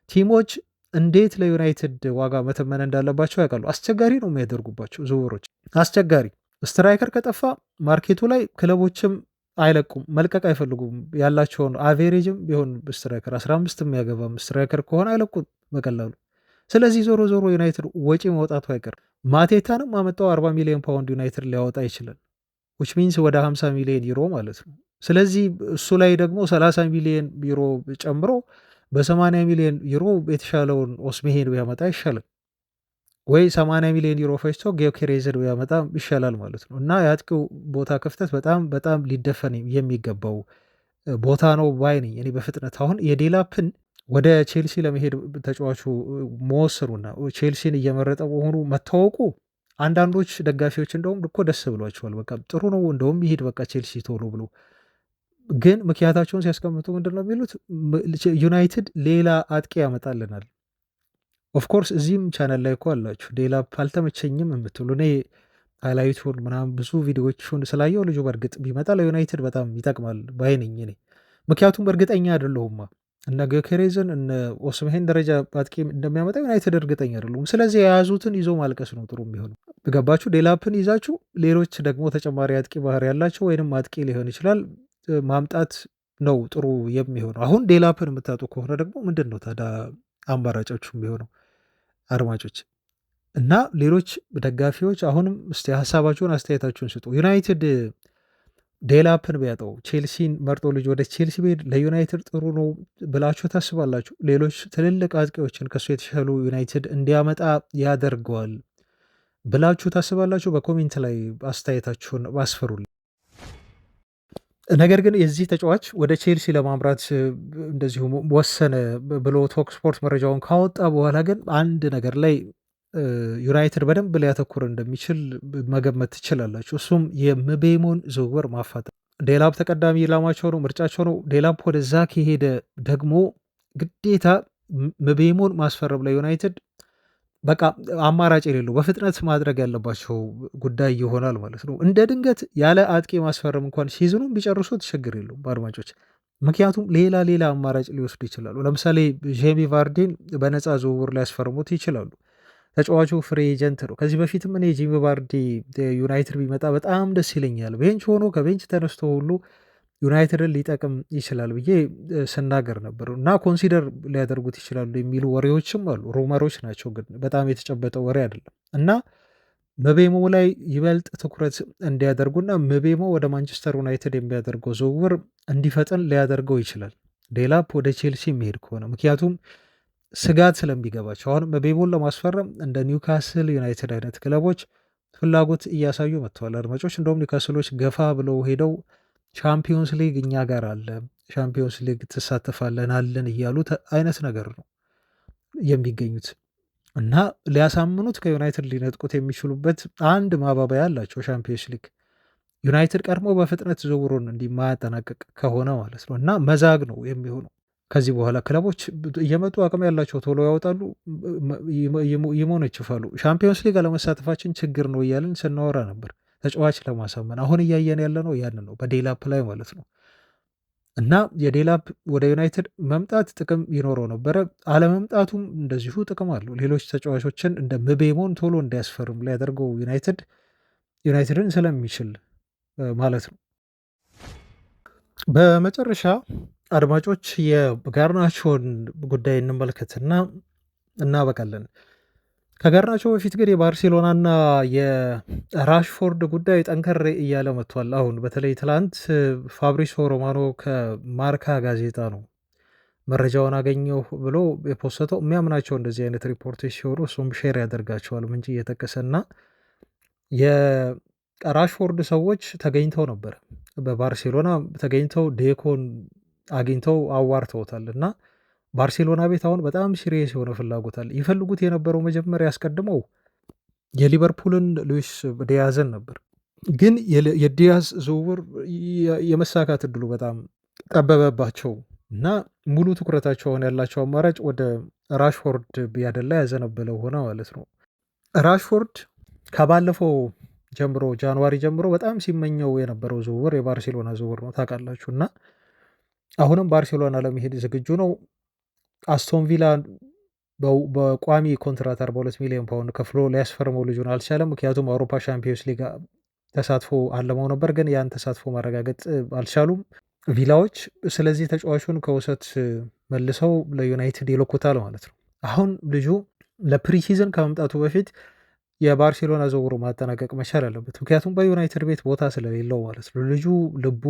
ቲሞች እንዴት ለዩናይትድ ዋጋ መተመን እንዳለባቸው ያውቃሉ። አስቸጋሪ ነው የሚያደርጉባቸው ዝውውሮች፣ አስቸጋሪ። ስትራይከር ከጠፋ ማርኬቱ ላይ ክለቦችም አይለቁም፣ መልቀቅ አይፈልጉም። ያላቸውን አቬሬጅም ቢሆን ስትራይከር 15 የሚያገባም ስትራይከር ከሆነ አይለቁም በቀላሉ። ስለዚህ ዞሮ ዞሮ ዩናይትድ ወጪ መውጣቱ አይቀርም። ማቴታንም አመጣው 40 ሚሊዮን ፓውንድ ዩናይትድ ሊያወጣ ይችላል፣ ዊች ሚንስ ወደ 50 ሚሊዮን ዩሮ ማለት ነው። ስለዚህ እሱ ላይ ደግሞ 30 ሚሊዮን ዩሮ ጨምሮ በ80 ሚሊዮን ዩሮ የተሻለውን ኦስሜሄን ቢያመጣ ይሻላል፣ ወይ 80 ሚሊዮን ዩሮ ፈጅቶ ጊዮኬሬዝን ቢያመጣ ይሻላል ማለት ነው። እና የአጥቂው ቦታ ክፍተት በጣም በጣም ሊደፈን የሚገባው ቦታ ነው ባይ ነኝ እኔ። በፍጥነት አሁን የዴላፕን ወደ ቼልሲ ለመሄድ ተጫዋቹ መወሰኑና ቼልሲን እየመረጠ መሆኑ መታወቁ አንዳንዶች ደጋፊዎች እንደውም እኮ ደስ ብሏቸዋል። በቃ ጥሩ ነው እንደውም ይሄድ በቃ ቼልሲ ቶሎ ብሎ። ግን ምክንያታቸውን ሲያስቀምጡ ምንድን ነው የሚሉት? ዩናይትድ ሌላ አጥቂ ያመጣልናል። ኦፍኮርስ እዚህም ቻናል ላይ እኮ አላችሁ ዴላፕ አልተመቸኝም የምትሉ፣ እኔ ሃይላይቱን ምናምን ብዙ ቪዲዮዎችን ስላየው ልጁ በእርግጥ ቢመጣ ለዩናይትድ በጣም ይጠቅማል ባይነኝ እኔ። ምክንያቱም እርግጠኛ አይደለሁማ እነ ጌኬሬዝን እነ ኦስምሄን ደረጃ አጥቂ እንደሚያመጣ ዩናይትድ እርግጠኛ አይደሉም። ስለዚህ የያዙትን ይዞ ማልቀስ ነው ጥሩ የሚሆነው። ገባችሁ? ዴላፕን ይዛችሁ ሌሎች ደግሞ ተጨማሪ አጥቂ ባህሪ ያላቸው ወይንም አጥቂ ሊሆን ይችላል ማምጣት ነው ጥሩ የሚሆነው። አሁን ዴላፕን የምታጡ ከሆነ ደግሞ ምንድን ነው ታዲያ አማራጮቹ የሚሆነው? አድማጮች እና ሌሎች ደጋፊዎች አሁንም እስቲ ሀሳባችሁን አስተያየታችሁን ስጡ። ዩናይትድ ዴላፕን ቢያጠው ቼልሲን መርጦ ልጅ ወደ ቼልሲ ቤድ ለዩናይትድ ጥሩ ነው ብላችሁ ታስባላችሁ? ሌሎች ትልልቅ አጥቂዎችን ከሱ የተሻሉ ዩናይትድ እንዲያመጣ ያደርገዋል ብላችሁ ታስባላችሁ? በኮሜንት ላይ አስተያየታችሁን አስፈሩልኝ። ነገር ግን የዚህ ተጫዋች ወደ ቼልሲ ለማምራት እንደዚሁ ወሰነ ብሎ ቶክ ስፖርት መረጃውን ካወጣ በኋላ ግን አንድ ነገር ላይ ዩናይትድ በደንብ ሊያተኩር እንደሚችል መገመት ትችላላችሁ። እሱም የምቤሞን ዝውውር ማፋጠን። ዴላፕ ተቀዳሚ ኢላማቸው ነው፣ ምርጫቸው ነው። ዴላፕ ወደዛ ከሄደ ደግሞ ግዴታ ምቤሞን ማስፈረም ለዩናይትድ በቃ አማራጭ የሌለው በፍጥነት ማድረግ ያለባቸው ጉዳይ ይሆናል ማለት ነው። እንደ ድንገት ያለ አጥቂ ማስፈረም እንኳን ሲዝኑን ቢጨርሱት ችግር የለውም በአድማጮች፣ ምክንያቱም ሌላ አማራጭ ሊወስዱ ይችላሉ። ለምሳሌ ጄሚ ቫርዲን በነፃ ዝውውር ሊያስፈርሙት ይችላሉ። ተጫዋቹ ፍሪ ኤጀንት ነው። ከዚህ በፊትም እኔ ጂሚ ቫርዲ ዩናይትድ ቢመጣ በጣም ደስ ይለኛል፣ ቤንች ሆኖ ከቤንች ተነስቶ ሁሉ ዩናይትድን ሊጠቅም ይችላል ብዬ ስናገር ነበር እና ኮንሲደር ሊያደርጉት ይችላሉ የሚሉ ወሬዎችም አሉ። ሩመሮች ናቸው፣ ግን በጣም የተጨበጠ ወሬ አይደለም። እና ምቤሞ ላይ ይበልጥ ትኩረት እንዲያደርጉና ምቤሞ ወደ ማንቸስተር ዩናይትድ የሚያደርገው ዝውውር እንዲፈጥን ሊያደርገው ይችላል ዴላፕ ወደ ቼልሲ የሚሄድ ከሆነ፣ ምክንያቱም ስጋት ስለሚገባቸው። አሁን ምቤሞን ለማስፈረም እንደ ኒውካስል ዩናይትድ አይነት ክለቦች ፍላጎት እያሳዩ መጥተዋል አድማጮች። እንደውም ኒውካስሎች ገፋ ብለው ሄደው ቻምፒዮንስ ሊግ እኛ ጋር አለ፣ ቻምፒዮንስ ሊግ ትሳተፋለን አለን እያሉት አይነት ነገር ነው የሚገኙት እና ሊያሳምኑት ከዩናይትድ ሊነጥቁት የሚችሉበት አንድ ማባበያ አላቸው፣ ቻምፒዮንስ ሊግ። ዩናይትድ ቀድሞ በፍጥነት ዝውውሩን እንዲማያጠናቀቅ ከሆነ ማለት ነው እና መዛግ ነው የሚሆነው። ከዚህ በኋላ ክለቦች እየመጡ አቅም ያላቸው ቶሎ ያወጣሉ፣ ይሞነጭፋሉ። ቻምፒዮንስ ሊግ አለመሳተፋችን ችግር ነው እያልን ስናወራ ነበር ተጫዋች ለማሳመን። አሁን እያየን ያለ ነው ያን ነው በዴላፕ ላይ ማለት ነው። እና የዴላፕ ወደ ዩናይትድ መምጣት ጥቅም ይኖረው ነበረ፣ አለመምጣቱም እንደዚሁ ጥቅም አለው። ሌሎች ተጫዋቾችን እንደ ምቤሞን ቶሎ እንዲያስፈርም ሊያደርገው ዩናይትድን ስለሚችል ማለት ነው። በመጨረሻ አድማጮች የጋርናቾን ጉዳይ እንመልከትና እናበቃለን። ከጋርናቾ በፊት ግን የባርሴሎናና የራሽፎርድ ጉዳይ ጠንከር እያለ መጥቷል። አሁን በተለይ ትላንት ፋብሪሶ ሮማኖ ከማርካ ጋዜጣ ነው መረጃውን አገኘሁ ብሎ የፖስተው። የሚያምናቸው እንደዚህ አይነት ሪፖርቶች ሲሆኑ እሱም ሼር ያደርጋቸዋል ምንጭ እየጠቀሰና የራሽፎርድ ሰዎች ተገኝተው ነበር በባርሴሎና ተገኝተው ዴኮን አግኝተው አዋርተውታል እና ባርሴሎና ቤት አሁን በጣም ሲሪየስ የሆነ ፍላጎት አለ። ይፈልጉት የነበረው መጀመሪያ ያስቀድመው የሊቨርፑልን ሉዊስ ዲያዝን ነበር፣ ግን የዲያዝ ዝውውር የመሳካት እድሉ በጣም ጠበበባቸው እና ሙሉ ትኩረታቸውን ያላቸው አማራጭ ወደ ራሽፎርድ ያደላ ያዘነበለው ሆነ ማለት ነው። ራሽፎርድ ከባለፈው ጀምሮ ጃንዋሪ ጀምሮ በጣም ሲመኘው የነበረው ዝውውር የባርሴሎና ዝውውር ነው ታውቃላችሁ። እና አሁንም ባርሴሎና ለመሄድ ዝግጁ ነው። አስቶን ቪላ በቋሚ ኮንትራት 42 ሚሊዮን ፓውንድ ከፍሎ ሊያስፈርመው ልጁን አልቻለም። ምክንያቱም አውሮፓ ሻምፒዮንስ ሊግ ተሳትፎ አለመው ነበር፣ ግን ያን ተሳትፎ ማረጋገጥ አልቻሉም ቪላዎች። ስለዚህ ተጫዋቹን ከውሰት መልሰው ለዩናይትድ ይልኩታል ማለት ነው። አሁን ልጁ ለፕሪሲዝን ከመምጣቱ በፊት የባርሴሎና ዝውውሩ ማጠናቀቅ መቻል አለበት፣ ምክንያቱም በዩናይትድ ቤት ቦታ ስለሌለው ማለት ነው። ልጁ ልቡ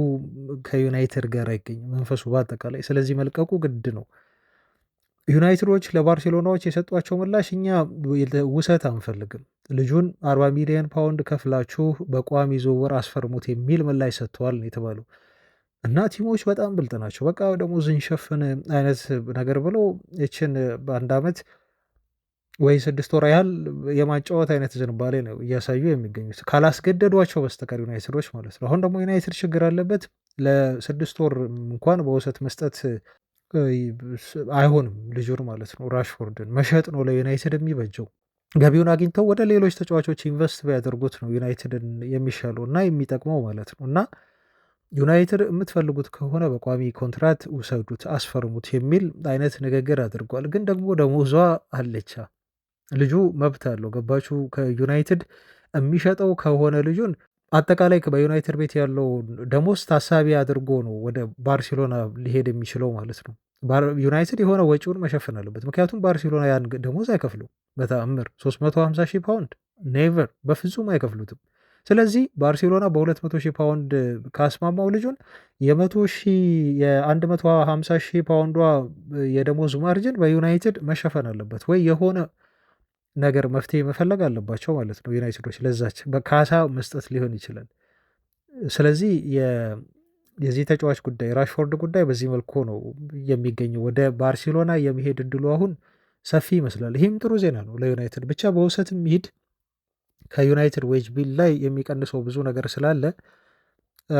ከዩናይትድ ጋር አይገኝም፣ መንፈሱ በአጠቃላይ። ስለዚህ መልቀቁ ግድ ነው። ዩናይትዶች ለባርሴሎናዎች የሰጧቸው ምላሽ እኛ ውሰት አንፈልግም፣ ልጁን 40 ሚሊዮን ፓውንድ ከፍላችሁ በቋሚ ዝውውር አስፈርሙት የሚል ምላሽ ሰጥተዋል ነው የተባለው። እና ቲሞች በጣም ብልጥ ናቸው። በቃ ደግሞ ዝንሸፍን አይነት ነገር ብለው ይችን በአንድ ዓመት ወይ 6 ወር ያህል የማጫወት አይነት ዝንባሌ ነው እያሳዩ የሚገኙት ካላስገደዷቸው በስተቀር ዩናይትዶች ማለት ነው። አሁን ደግሞ ዩናይትድ ችግር አለበት። ለ6 ወር እንኳን በውሰት መስጠት አይሆንም ልጁን ማለት ነው። ራሽፎርድን መሸጥ ነው ለዩናይትድ የሚበጀው። ገቢውን አግኝተው ወደ ሌሎች ተጫዋቾች ኢንቨስት ቢያደርጉት ነው ዩናይትድን የሚሻለው እና የሚጠቅመው ማለት ነው። እና ዩናይትድ የምትፈልጉት ከሆነ በቋሚ ኮንትራት ውሰዱት፣ አስፈርሙት የሚል አይነት ንግግር አድርጓል። ግን ደግሞ ደሞዟ አለቻ ልጁ መብት አለው። ገባችሁ? ከዩናይትድ የሚሸጠው ከሆነ ልጁን አጠቃላይ በዩናይትድ ቤት ያለው ደሞዝ ታሳቢ አድርጎ ነው ወደ ባርሴሎና ሊሄድ የሚችለው ማለት ነው። ዩናይትድ የሆነ ወጪውን መሸፈን አለበት። ምክንያቱም ባርሴሎና ያን ደሞዝ አይከፍሉም በተአምር 350 ሺህ ፓውንድ ኔቨር፣ በፍጹም አይከፍሉትም። ስለዚህ ባርሴሎና በ200 ሺህ ፓውንድ ካስማማው ልጁን የ150 ሺህ ፓውንዷ የደሞዝ ማርጅን በዩናይትድ መሸፈን አለበት ወይ የሆነ ነገር መፍትሄ መፈለግ አለባቸው ማለት ነው ዩናይትዶች። ለዛች በካሳ መስጠት ሊሆን ይችላል። ስለዚህ የዚህ ተጫዋች ጉዳይ ራሽፎርድ ጉዳይ በዚህ መልኩ ነው የሚገኘው። ወደ ባርሴሎና የመሄድ እድሉ አሁን ሰፊ ይመስላል። ይህም ጥሩ ዜና ነው ለዩናይትድ። ብቻ በውሰት የሚሄድ ከዩናይትድ ዌጅ ቢል ላይ የሚቀንሰው ብዙ ነገር ስላለ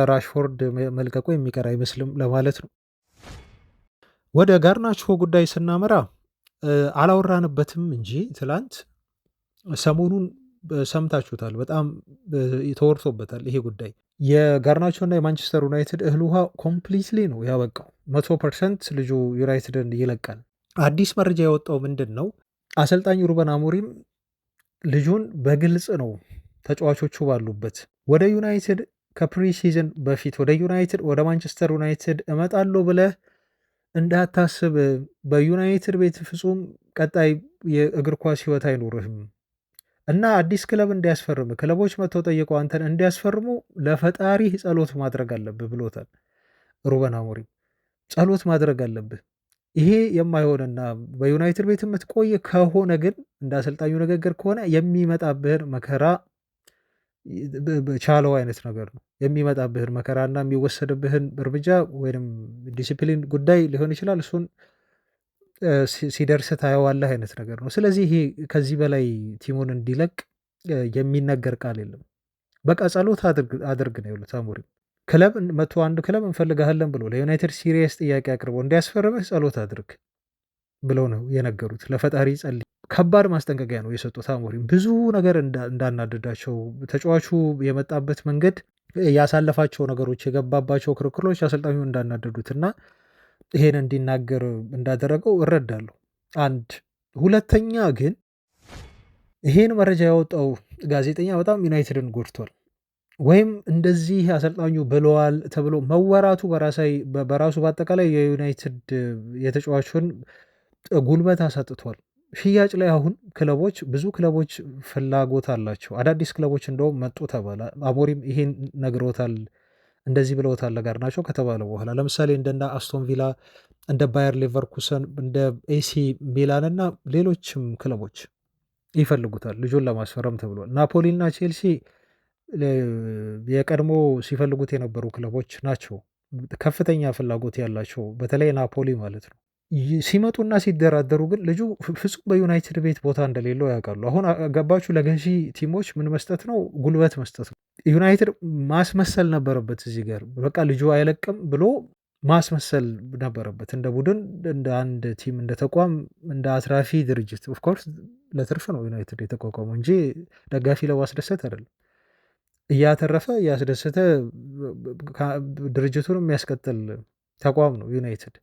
ራሽፎርድ መልቀቁ የሚቀር አይመስልም ለማለት ነው። ወደ ጋርናቾ ጉዳይ ስናመራ አላወራንበትም እንጂ ትላንት ሰሞኑን ሰምታችሁታል። በጣም ተወርቶበታል ይሄ ጉዳይ። የጋርናቾ እና የማንቸስተር ዩናይትድ እህል ውሃ ኮምፕሊትሊ ነው ያበቃው። 100% ልጁ ዩናይትድን ይለቃል። አዲስ መረጃ የወጣው ምንድን ነው? አሰልጣኝ ሩበን አሞሪም ልጁን በግልጽ ነው ተጫዋቾቹ ባሉበት ወደ ዩናይትድ ከፕሪ ሲዝን በፊት ወደ ማንቸስተር ዩናይትድ እመጣለሁ ብለህ እንዳታስብ፣ በዩናይትድ ቤት ፍጹም ቀጣይ የእግር ኳስ ህይወት አይኖርህም እና አዲስ ክለብ እንዲያስፈርም ክለቦች መጥተው ጠይቀው አንተን እንዲያስፈርሙ ለፈጣሪ ጸሎት ማድረግ አለብህ ብሎታል ሩበን አሞሪም። ጸሎት ማድረግ አለብህ። ይሄ የማይሆንና በዩናይትድ ቤት የምትቆይ ከሆነ ግን እንደ አሰልጣኙ ንግግር ከሆነ የሚመጣብህን መከራ ቻለው አይነት ነገር ነው። የሚመጣብህን መከራና የሚወሰድብህን እርምጃ ወይም ዲሲፕሊን ጉዳይ ሊሆን ይችላል። እሱን ሲደርስ ታየዋለህ አይነት ነገር ነው። ስለዚህ ይሄ ከዚህ በላይ ቲሙን እንዲለቅ የሚነገር ቃል የለም። በቃ ጸሎት አድርግ ነው ያሉት አሞሪም። ክለብ መቶ አንድ ክለብ እንፈልጋለን ብሎ ለዩናይትድ ሲሪየስ ጥያቄ አቅርቦ እንዲያስፈርምህ ጸሎት አድርግ ብለው ነው የነገሩት። ለፈጣሪ ጸልይ። ከባድ ማስጠንቀቂያ ነው የሰጡት አሞሪም። ብዙ ነገር እንዳናደዳቸው ተጫዋቹ የመጣበት መንገድ፣ ያሳለፋቸው ነገሮች፣ የገባባቸው ክርክሮች አሰልጣኙ እንዳናደዱትና ይሄን እንዲናገር እንዳደረገው እረዳለሁ። አንድ ሁለተኛ ግን ይሄን መረጃ ያወጣው ጋዜጠኛ በጣም ዩናይትድን ጎድቷል። ወይም እንደዚህ አሰልጣኙ ብለዋል ተብሎ መወራቱ በራሱ በአጠቃላይ የዩናይትድ የተጫዋቹን ጉልበት አሳጥቷል። ሽያጭ ላይ አሁን ብዙ ክለቦች ፍላጎት አላቸው። አዳዲስ ክለቦች እንደውም መጡ ተባለ። አሞሪም ይሄን ነግሮታል፣ እንደዚህ ብለውታል ለጋርናቾ ከተባለ በኋላ ለምሳሌ እንደና አስቶን ቪላ፣ እንደ ባየር ሌቨርኩሰን፣ እንደ ኤሲ ሚላን እና ሌሎችም ክለቦች ይፈልጉታል ልጁን ለማስፈረም ተብሏል። ናፖሊና ቼልሲ የቀድሞ ሲፈልጉት የነበሩ ክለቦች ናቸው፣ ከፍተኛ ፍላጎት ያላቸው በተለይ ናፖሊ ማለት ነው። ሲመጡና ሲደራደሩ ግን ልጁ ፍጹም በዩናይትድ ቤት ቦታ እንደሌለው ያውቃሉ። አሁን ገባችሁ? ለገዢ ቲሞች ምን መስጠት ነው? ጉልበት መስጠት ነው። ዩናይትድ ማስመሰል ነበረበት እዚህ ጋር በቃ ልጁ አይለቅም ብሎ ማስመሰል ነበረበት። እንደ ቡድን፣ እንደ አንድ ቲም፣ እንደ ተቋም፣ እንደ አትራፊ ድርጅት። ኦፍኮርስ ለትርፍ ነው ዩናይትድ የተቋቋመው እንጂ ደጋፊ ለማስደሰት አይደለም። እያተረፈ እያስደሰተ ድርጅቱን የሚያስቀጥል ተቋም ነው ዩናይትድ።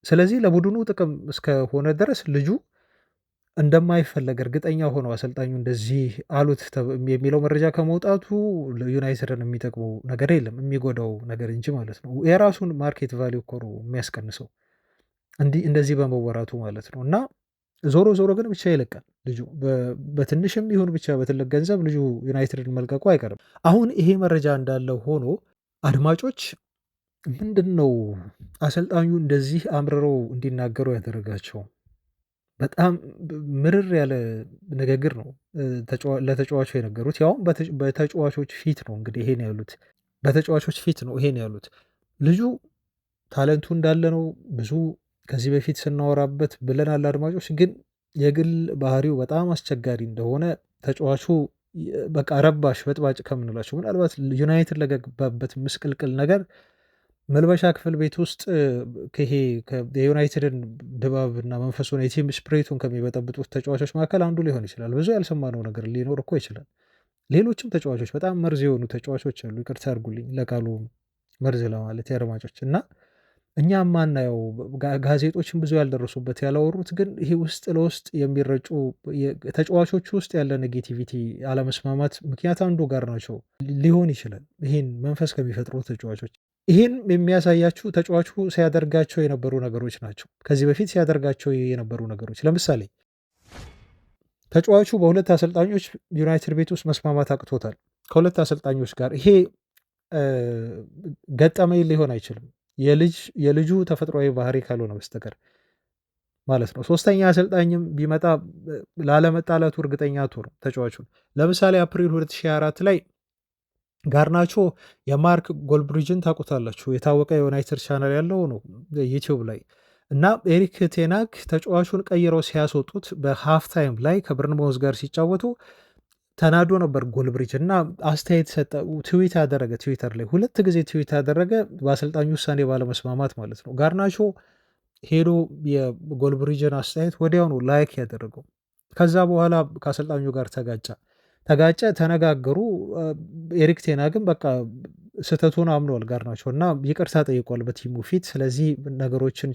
ስለዚህ ለቡድኑ ጥቅም እስከሆነ ድረስ ልጁ እንደማይፈለግ እርግጠኛ ሆነው አሰልጣኙ እንደዚህ አሉት የሚለው መረጃ ከመውጣቱ ዩናይትድን የሚጠቅመው ነገር የለም፣ የሚጎዳው ነገር እንጂ ማለት ነው። የራሱን ማርኬት ቫሊዩ እኮ ነው የሚያስቀንሰው እንደዚህ በመወራቱ ማለት ነው። እና ዞሮ ዞሮ ግን ብቻ ይለቃል ልጁ በትንሽም ይሁን ብቻ በትልቅ ገንዘብ ልጁ ዩናይትድን መልቀቁ አይቀርም። አሁን ይሄ መረጃ እንዳለው ሆኖ አድማጮች ምንድን ነው አሰልጣኙ እንደዚህ አምርረው እንዲናገሩ ያደረጋቸው? በጣም ምርር ያለ ንግግር ነው ለተጫዋቹ የነገሩት። ያውም በተጫዋቾች ፊት ነው እንግዲህ ይሄን ያሉት፣ በተጫዋቾች ፊት ነው ይሄን ያሉት። ልጁ ታለንቱ እንዳለ ነው ብዙ ከዚህ በፊት ስናወራበት ብለናል አድማጮች። ግን የግል ባህሪው በጣም አስቸጋሪ እንደሆነ ተጫዋቹ በቃ ረባሽ በጥባጭ ከምንላቸው ምናልባት ዩናይትድ ለገባበት ምስቅልቅል ነገር መልበሻ ክፍል ቤት ውስጥ ይሄ የዩናይትድን ድባብና መንፈሱን የቲም ስፕሪቱን ከሚበጠብጡት ተጫዋቾች መካከል አንዱ ሊሆን ይችላል። ብዙ ያልሰማነው ነገር ሊኖር እኮ ይችላል። ሌሎችም ተጫዋቾች በጣም መርዝ የሆኑ ተጫዋቾች አሉ። ይቅርታ አድርጉልኝ ለቃሉ መርዝ ለማለት የአድማጮች እና እኛ ማናየው ጋዜጦችን ብዙ ያልደረሱበት ያላወሩት ግን ይሄ ውስጥ ለውስጥ የሚረጩ ተጫዋቾቹ ውስጥ ያለ ኔጌቲቪቲ አለመስማማት ምክንያት አንዱ ጋር ናቸው ሊሆን ይችላል። ይህን መንፈስ ከሚፈጥሩ ተጫዋቾች ይህን የሚያሳያችሁ ተጫዋቹ ሲያደርጋቸው የነበሩ ነገሮች ናቸው። ከዚህ በፊት ሲያደርጋቸው የነበሩ ነገሮች ለምሳሌ ተጫዋቹ በሁለት አሰልጣኞች ዩናይትድ ቤት ውስጥ መስማማት አቅቶታል። ከሁለት አሰልጣኞች ጋር ይሄ ገጠመኝ ሊሆን አይችልም የልጁ ተፈጥሯዊ ባህሪ ካልሆነ በስተቀር ማለት ነው። ሶስተኛ አሰልጣኝም ቢመጣ ላለመጣላቱ እርግጠኛ አትሆንም ተጫዋቹን። ለምሳሌ አፕሪል 2024 ላይ ጋርናቾ የማርክ ጎልብሪጅን ታውቁታላችሁ፣ የታወቀ የዩናይትድ ቻናል ያለው ነው ዩቲዩብ ላይ እና ኤሪክ ቴናግ ተጫዋቹን ቀይረው ሲያስወጡት በሃፍ ታይም ላይ ከበርንማውዝ ጋር ሲጫወቱ ተናዶ ነበር ጎልብሪጅ እና አስተያየት ሰጠ። ትዊት ያደረገ ትዊተር ላይ 2 ጊዜ ትዊት ያደረገ በአሰልጣኙ ውሳኔ ባለመስማማት ማለት ነው። ጋርናቾ ሄዶ የጎልብሪጅን አስተያየት ወዲያውኑ ላይክ ያደረገው። ከዛ በኋላ ከአሰልጣኙ ጋር ተጋጨ፣ ተነጋገሩ። ኤሪክ ቴና ግን በቃ ስህተቱን አምኗል ጋርናቾ እና ይቅርታ ጠይቋል በቲሙ ፊት። ስለዚህ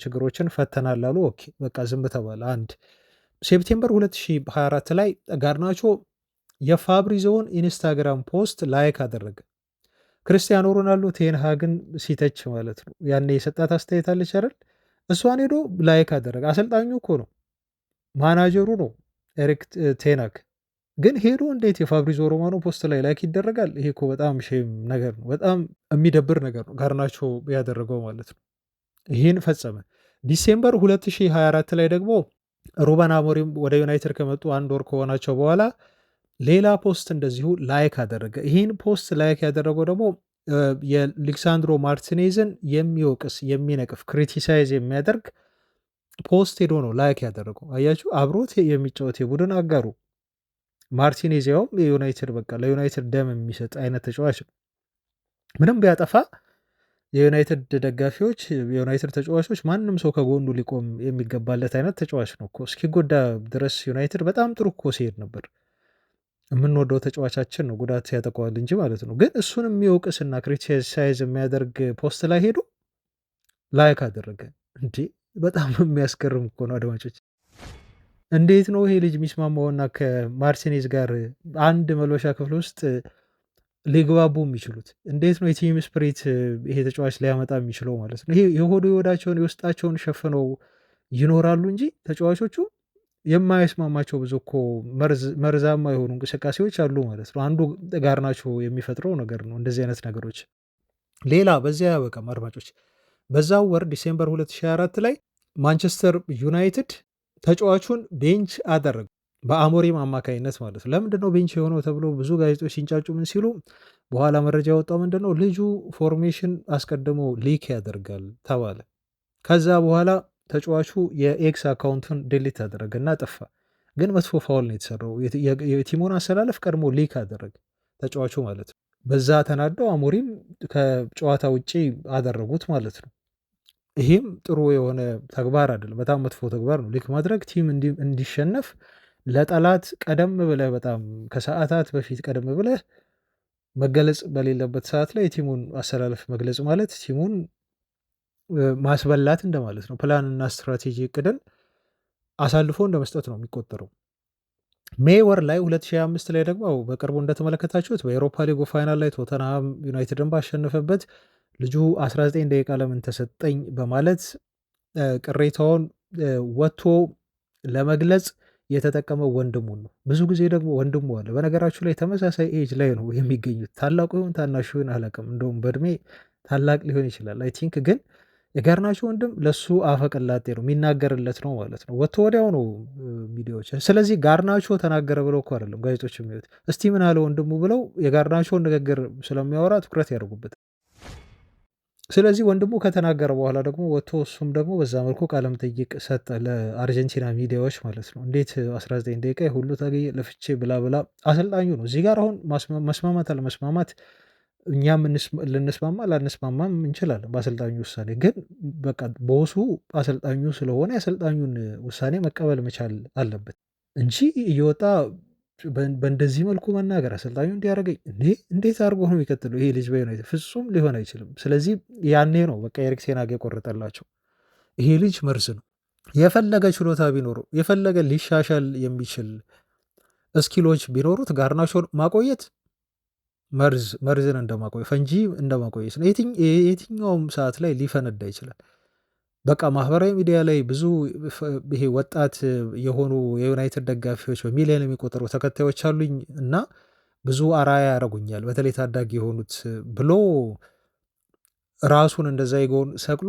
ችግሮችን ፈተናል አሉ። ኦኬ በቃ ዝም ተባለ። አንድ ሴፕቴምበር 2024 ላይ ጋርናቾ የፋብሪዞውን ኢንስታግራም ፖስት ላይክ አደረገ። ክርስቲያኖ ሮናልዶ ቴንሃግን ሲተች ማለት ነው። ያኔ የሰጣት አስተያየት አለች አይደል? እሷን ሄዶ ላይክ አደረገ። አሰልጣኙ እኮ ነው፣ ማናጀሩ ነው ኤሪክ ቴናግ። ግን ሄዶ እንዴት የፋብሪዞ ሮማኖ ፖስት ላይ ላይክ ይደረጋል? ይሄ እኮ በጣም ሼም ነገር ነው፣ በጣም የሚደብር ነገር ነው ጋርናቾ ያደረገው ማለት ነው። ይህን ፈጸመ። ዲሴምበር 2024 ላይ ደግሞ ሩበን አሞሪም ወደ ዩናይትድ ከመጡ 1 ወር ከሆናቸው በኋላ ሌላ ፖስት እንደዚሁ ላይክ አደረገ። ይህን ፖስት ላይክ ያደረገው ደግሞ የሊክሳንድሮ ማርቲኔዝን የሚወቅስ የሚነቅፍ ክሪቲሳይዝ የሚያደርግ ፖስት ሄዶ ነው ላይክ ያደረገው። አያችሁ፣ አብሮት የሚጫወት የቡድን አጋሩ ማርቲኔዝ ያውም የዩናይትድ በቃ ለዩናይትድ ደም የሚሰጥ አይነት ተጫዋች ነው። ምንም ቢያጠፋ የዩናይትድ ደጋፊዎች የዩናይትድ ተጫዋቾች ማንም ሰው ከጎኑ ሊቆም የሚገባለት አይነት ተጫዋች ነው እኮ። እስኪጎዳ ድረስ ዩናይትድ በጣም ጥሩ እኮ ሲሄድ ነበር። የምንወደው ተጫዋቻችን ነው ጉዳት ያጠቀዋል እንጂ ማለት ነው። ግን እሱን የሚወቅስና ክሪቲሳይዝ የሚያደርግ ፖስት ላይ ሄዱ ላይክ አደረገ። እንዴ በጣም የሚያስገርም እኮ ነው አድማጮች። እንዴት ነው ይሄ ልጅ የሚስማማውና ከማርቲኔዝ ጋር አንድ መልበሻ ክፍል ውስጥ ሊግባቡ የሚችሉት? እንዴት ነው የቲም ስፕሪት ይሄ ተጫዋች ሊያመጣ የሚችለው ማለት ነው? ይሄ የሆዱ የወዳቸውን የውስጣቸውን ሸፍነው ይኖራሉ እንጂ ተጫዋቾቹ የማይስማማቸው ብዙ እኮ መርዛማ የሆኑ እንቅስቃሴዎች አሉ ማለት ነው። አንዱ ጋርናቾ የሚፈጥረው ነገር ነው እንደዚህ አይነት ነገሮች። ሌላ በዚያ ያበቃም አድማጮች። በዛው ወር ዲሴምበር 2024 ላይ ማንቸስተር ዩናይትድ ተጫዋቹን ቤንች አደረገ በአሞሪም አማካኝነት ማለት ነው። ለምንድነው ቤንች የሆነው ተብሎ ብዙ ጋዜጦች ሲንጫጩ ምን ሲሉ በኋላ መረጃ ያወጣው ምንድነው ልጁ ፎርሜሽን አስቀድሞ ሊክ ያደርጋል ተባለ። ከዛ በኋላ ተጫዋቹ የኤክስ አካውንቱን ዲሊት አደረገና ጠፋ። ግን መጥፎ ፋውል ነው የተሰራው። የቲሞን አሰላለፍ ቀድሞ ሊክ አደረገ ተጫዋቹ ማለት ነው። በዛ ተናደው አሞሪም ከጨዋታ ውጪ አደረጉት ማለት ነው። ይህም ጥሩ የሆነ ተግባር አይደለም፣ በጣም መጥፎ ተግባር ነው። ሊክ ማድረግ ቲም እንዲሸነፍ ለጠላት ቀደም ብለህ በጣም ከሰዓታት በፊት ቀደም ብለህ መገለጽ በሌለበት ሰዓት ላይ የቲሙን አሰላለፍ መግለጽ ማለት ቲሙን ማስበላት እንደማለት ነው። ፕላንና ስትራቴጂ እቅድን አሳልፎ እንደመስጠት ነው የሚቆጠረው። ሜይ ወር ላይ 2025 ላይ ደግሞ በቅርቡ እንደተመለከታችሁት በኤሮፓ ሊጉ ፋይናል ላይ ቶተንሃም ዩናይትድን ባሸነፈበት ልጁ 19 ደቂቃ ለምን ተሰጠኝ በማለት ቅሬታውን ወጥቶ ለመግለጽ የተጠቀመው ወንድሙን ነው። ብዙ ጊዜ ደግሞ ወንድሙ አለ። በነገራችሁ ላይ ተመሳሳይ ኤጅ ላይ ነው የሚገኙት። ታላቁ ይሁን ታናሹ ይሁን አላውቅም። እንደውም በእድሜ ታላቅ ሊሆን ይችላል አይ ቲንክ። ግን የጋርናቾ ወንድም ለሱ አፈቀላጤ ነው፣ የሚናገርለት ነው ማለት ነው። ወጥቶ ወዲያው ነው ሚዲያዎች። ስለዚህ ጋርናቾ ተናገረ ብለው እኮ አይደለም ጋዜጦች የሚሉት። እስቲ ምን አለ ወንድሙ ብለው የጋርናቾን ንግግር ስለሚያወራ ትኩረት ያደርጉበት። ስለዚህ ወንድሙ ከተናገረ በኋላ ደግሞ ወጥቶ እሱም ደግሞ በዛ መልኩ ቃለ መጠይቅ ሰጠ ለአርጀንቲና ሚዲያዎች ማለት ነው። እንዴት 19 ደቂቃ ሁሉ ታገኘ ለፍቼ ብላ ብላ። አሰልጣኙ ነው እዚህ ጋር አሁን መስማማት አለመስማማት እኛም ልንስማማ ላንስማማም እንችላለን በአሰልጣኙ ውሳኔ። ግን በቃ ቦሱ አሰልጣኙ ስለሆነ የአሰልጣኙን ውሳኔ መቀበል መቻል አለበት እንጂ እየወጣ በእንደዚህ መልኩ መናገር አሰልጣኙ እንዲያደርገኝ እንዴት አድርጎ ነው የሚቀጥለው ይሄ ልጅ በዩናይትድ? ፍጹም ሊሆን አይችልም። ስለዚህ ያኔ ነው በቃ ኤሪክ ቴን ሃግ የቆረጠላቸው። ይሄ ልጅ መርዝ ነው። የፈለገ ችሎታ ቢኖረው የፈለገ ሊሻሻል የሚችል እስኪሎች ቢኖሩት ጋርናቾን ማቆየት መርዝን እንደማቆየ ፈንጂ እንደማቆየት ነው። የትኛውም ሰዓት ላይ ሊፈነዳ ይችላል። በቃ ማህበራዊ ሚዲያ ላይ ብዙ ይሄ ወጣት የሆኑ የዩናይትድ ደጋፊዎች በሚሊዮን የሚቆጠሩ ተከታዮች አሉኝ እና ብዙ አራያ ያደርጉኛል በተለይ ታዳጊ የሆኑት ብሎ ራሱን እንደዛ ይጎን ሰቅሎ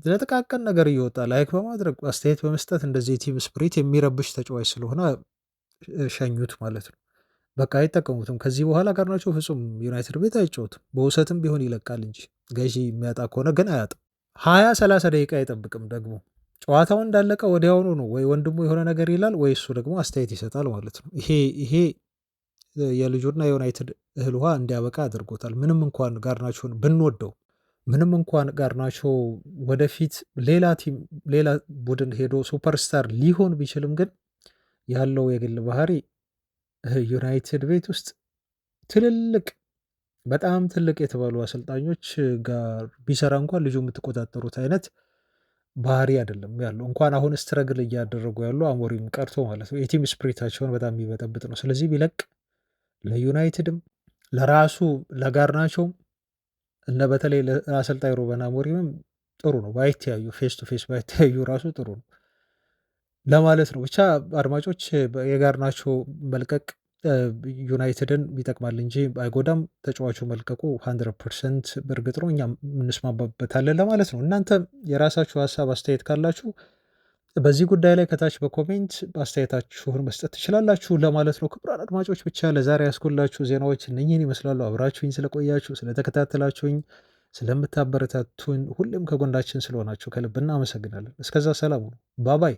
ለጥቃቅን ነገር እየወጣ ላይክ በማድረግ አስተያየት በመስጠት እንደዚህ የቲም ስፕሪት የሚረብሽ ተጫዋች ስለሆነ ሸኙት ማለት ነው። በቃ አይጠቀሙትም። ከዚህ በኋላ ጋርናቾ ፍጹም ዩናይትድ ቤት አይጫወትም። በውሰትም ቢሆን ይለቃል እንጂ ገዢ የሚያጣ ከሆነ ግን አያጣም። 20-30 ደቂቃ አይጠብቅም። ደግሞ ጨዋታው እንዳለቀ ወዲያውኑ ነው ወይ ወንድሙ የሆነ ነገር ይላል ወይ እሱ ደግሞ አስተያየት ይሰጣል ማለት ነው። ይሄ የልጁና የዩናይትድ እህል ውሃ እንዲያበቃ አድርጎታል። ምንም እንኳን ጋርናቾን ብንወደው ምንም እንኳን ጋርናቾ ወደፊት ሌላ ቲም ሌላ ቡድን ሄዶ ሱፐርስታር ሊሆን ቢችልም ግን ያለው የግል ባህሪ ዩናይትድ ቤት ውስጥ ትልልቅ በጣም ትልቅ የተባሉ አሰልጣኞች ጋር ቢሰራ እንኳን ልጁ የምትቆጣጠሩት አይነት ባህሪ አይደለም ያለው። እንኳን አሁን ስትረግል እያደረጉ ያሉ አሞሪም ቀርቶ ማለት ነው። የቲም ስፕሪታቸውን በጣም የሚበጠብጥ ነው። ስለዚህ ቢለቅ ለዩናይትድም ለራሱ ለጋርናቾም እነ በተለይ ለአሰልጣኝ ሩበን አሞሪምም ጥሩ ነው። ባይተያዩ ፌስ ቱ ፌስ ባይተያዩ ራሱ ጥሩ ነው ለማለት ነው። ብቻ አድማጮች የጋርናቾ መልቀቅ ዩናይትድን ይጠቅማል እንጂ አይጎዳም። ተጫዋቹ መልቀቁ 100% በእርግጥ ነው፣ እኛም እንስማማበታለን ለማለት ነው። እናንተ የራሳችሁ ሀሳብ አስተያየት ካላችሁ በዚህ ጉዳይ ላይ ከታች በኮሜንት አስተያየታችሁን መስጠት ትችላላችሁ ለማለት ነው። ክቡራን አድማጮች ብቻ ለዛሬ ያስኩላችሁ ዜናዎች እነኝህን ይመስላሉ። አብራችሁኝ ስለቆያችሁ፣ ስለተከታተላችሁኝ፣ ስለምታበረታቱን፣ ሁሌም ከጎናችን ስለሆናችሁ ከልብ እናመሰግናለን። እስከዛ ሰላም ሁኑ። ባባይ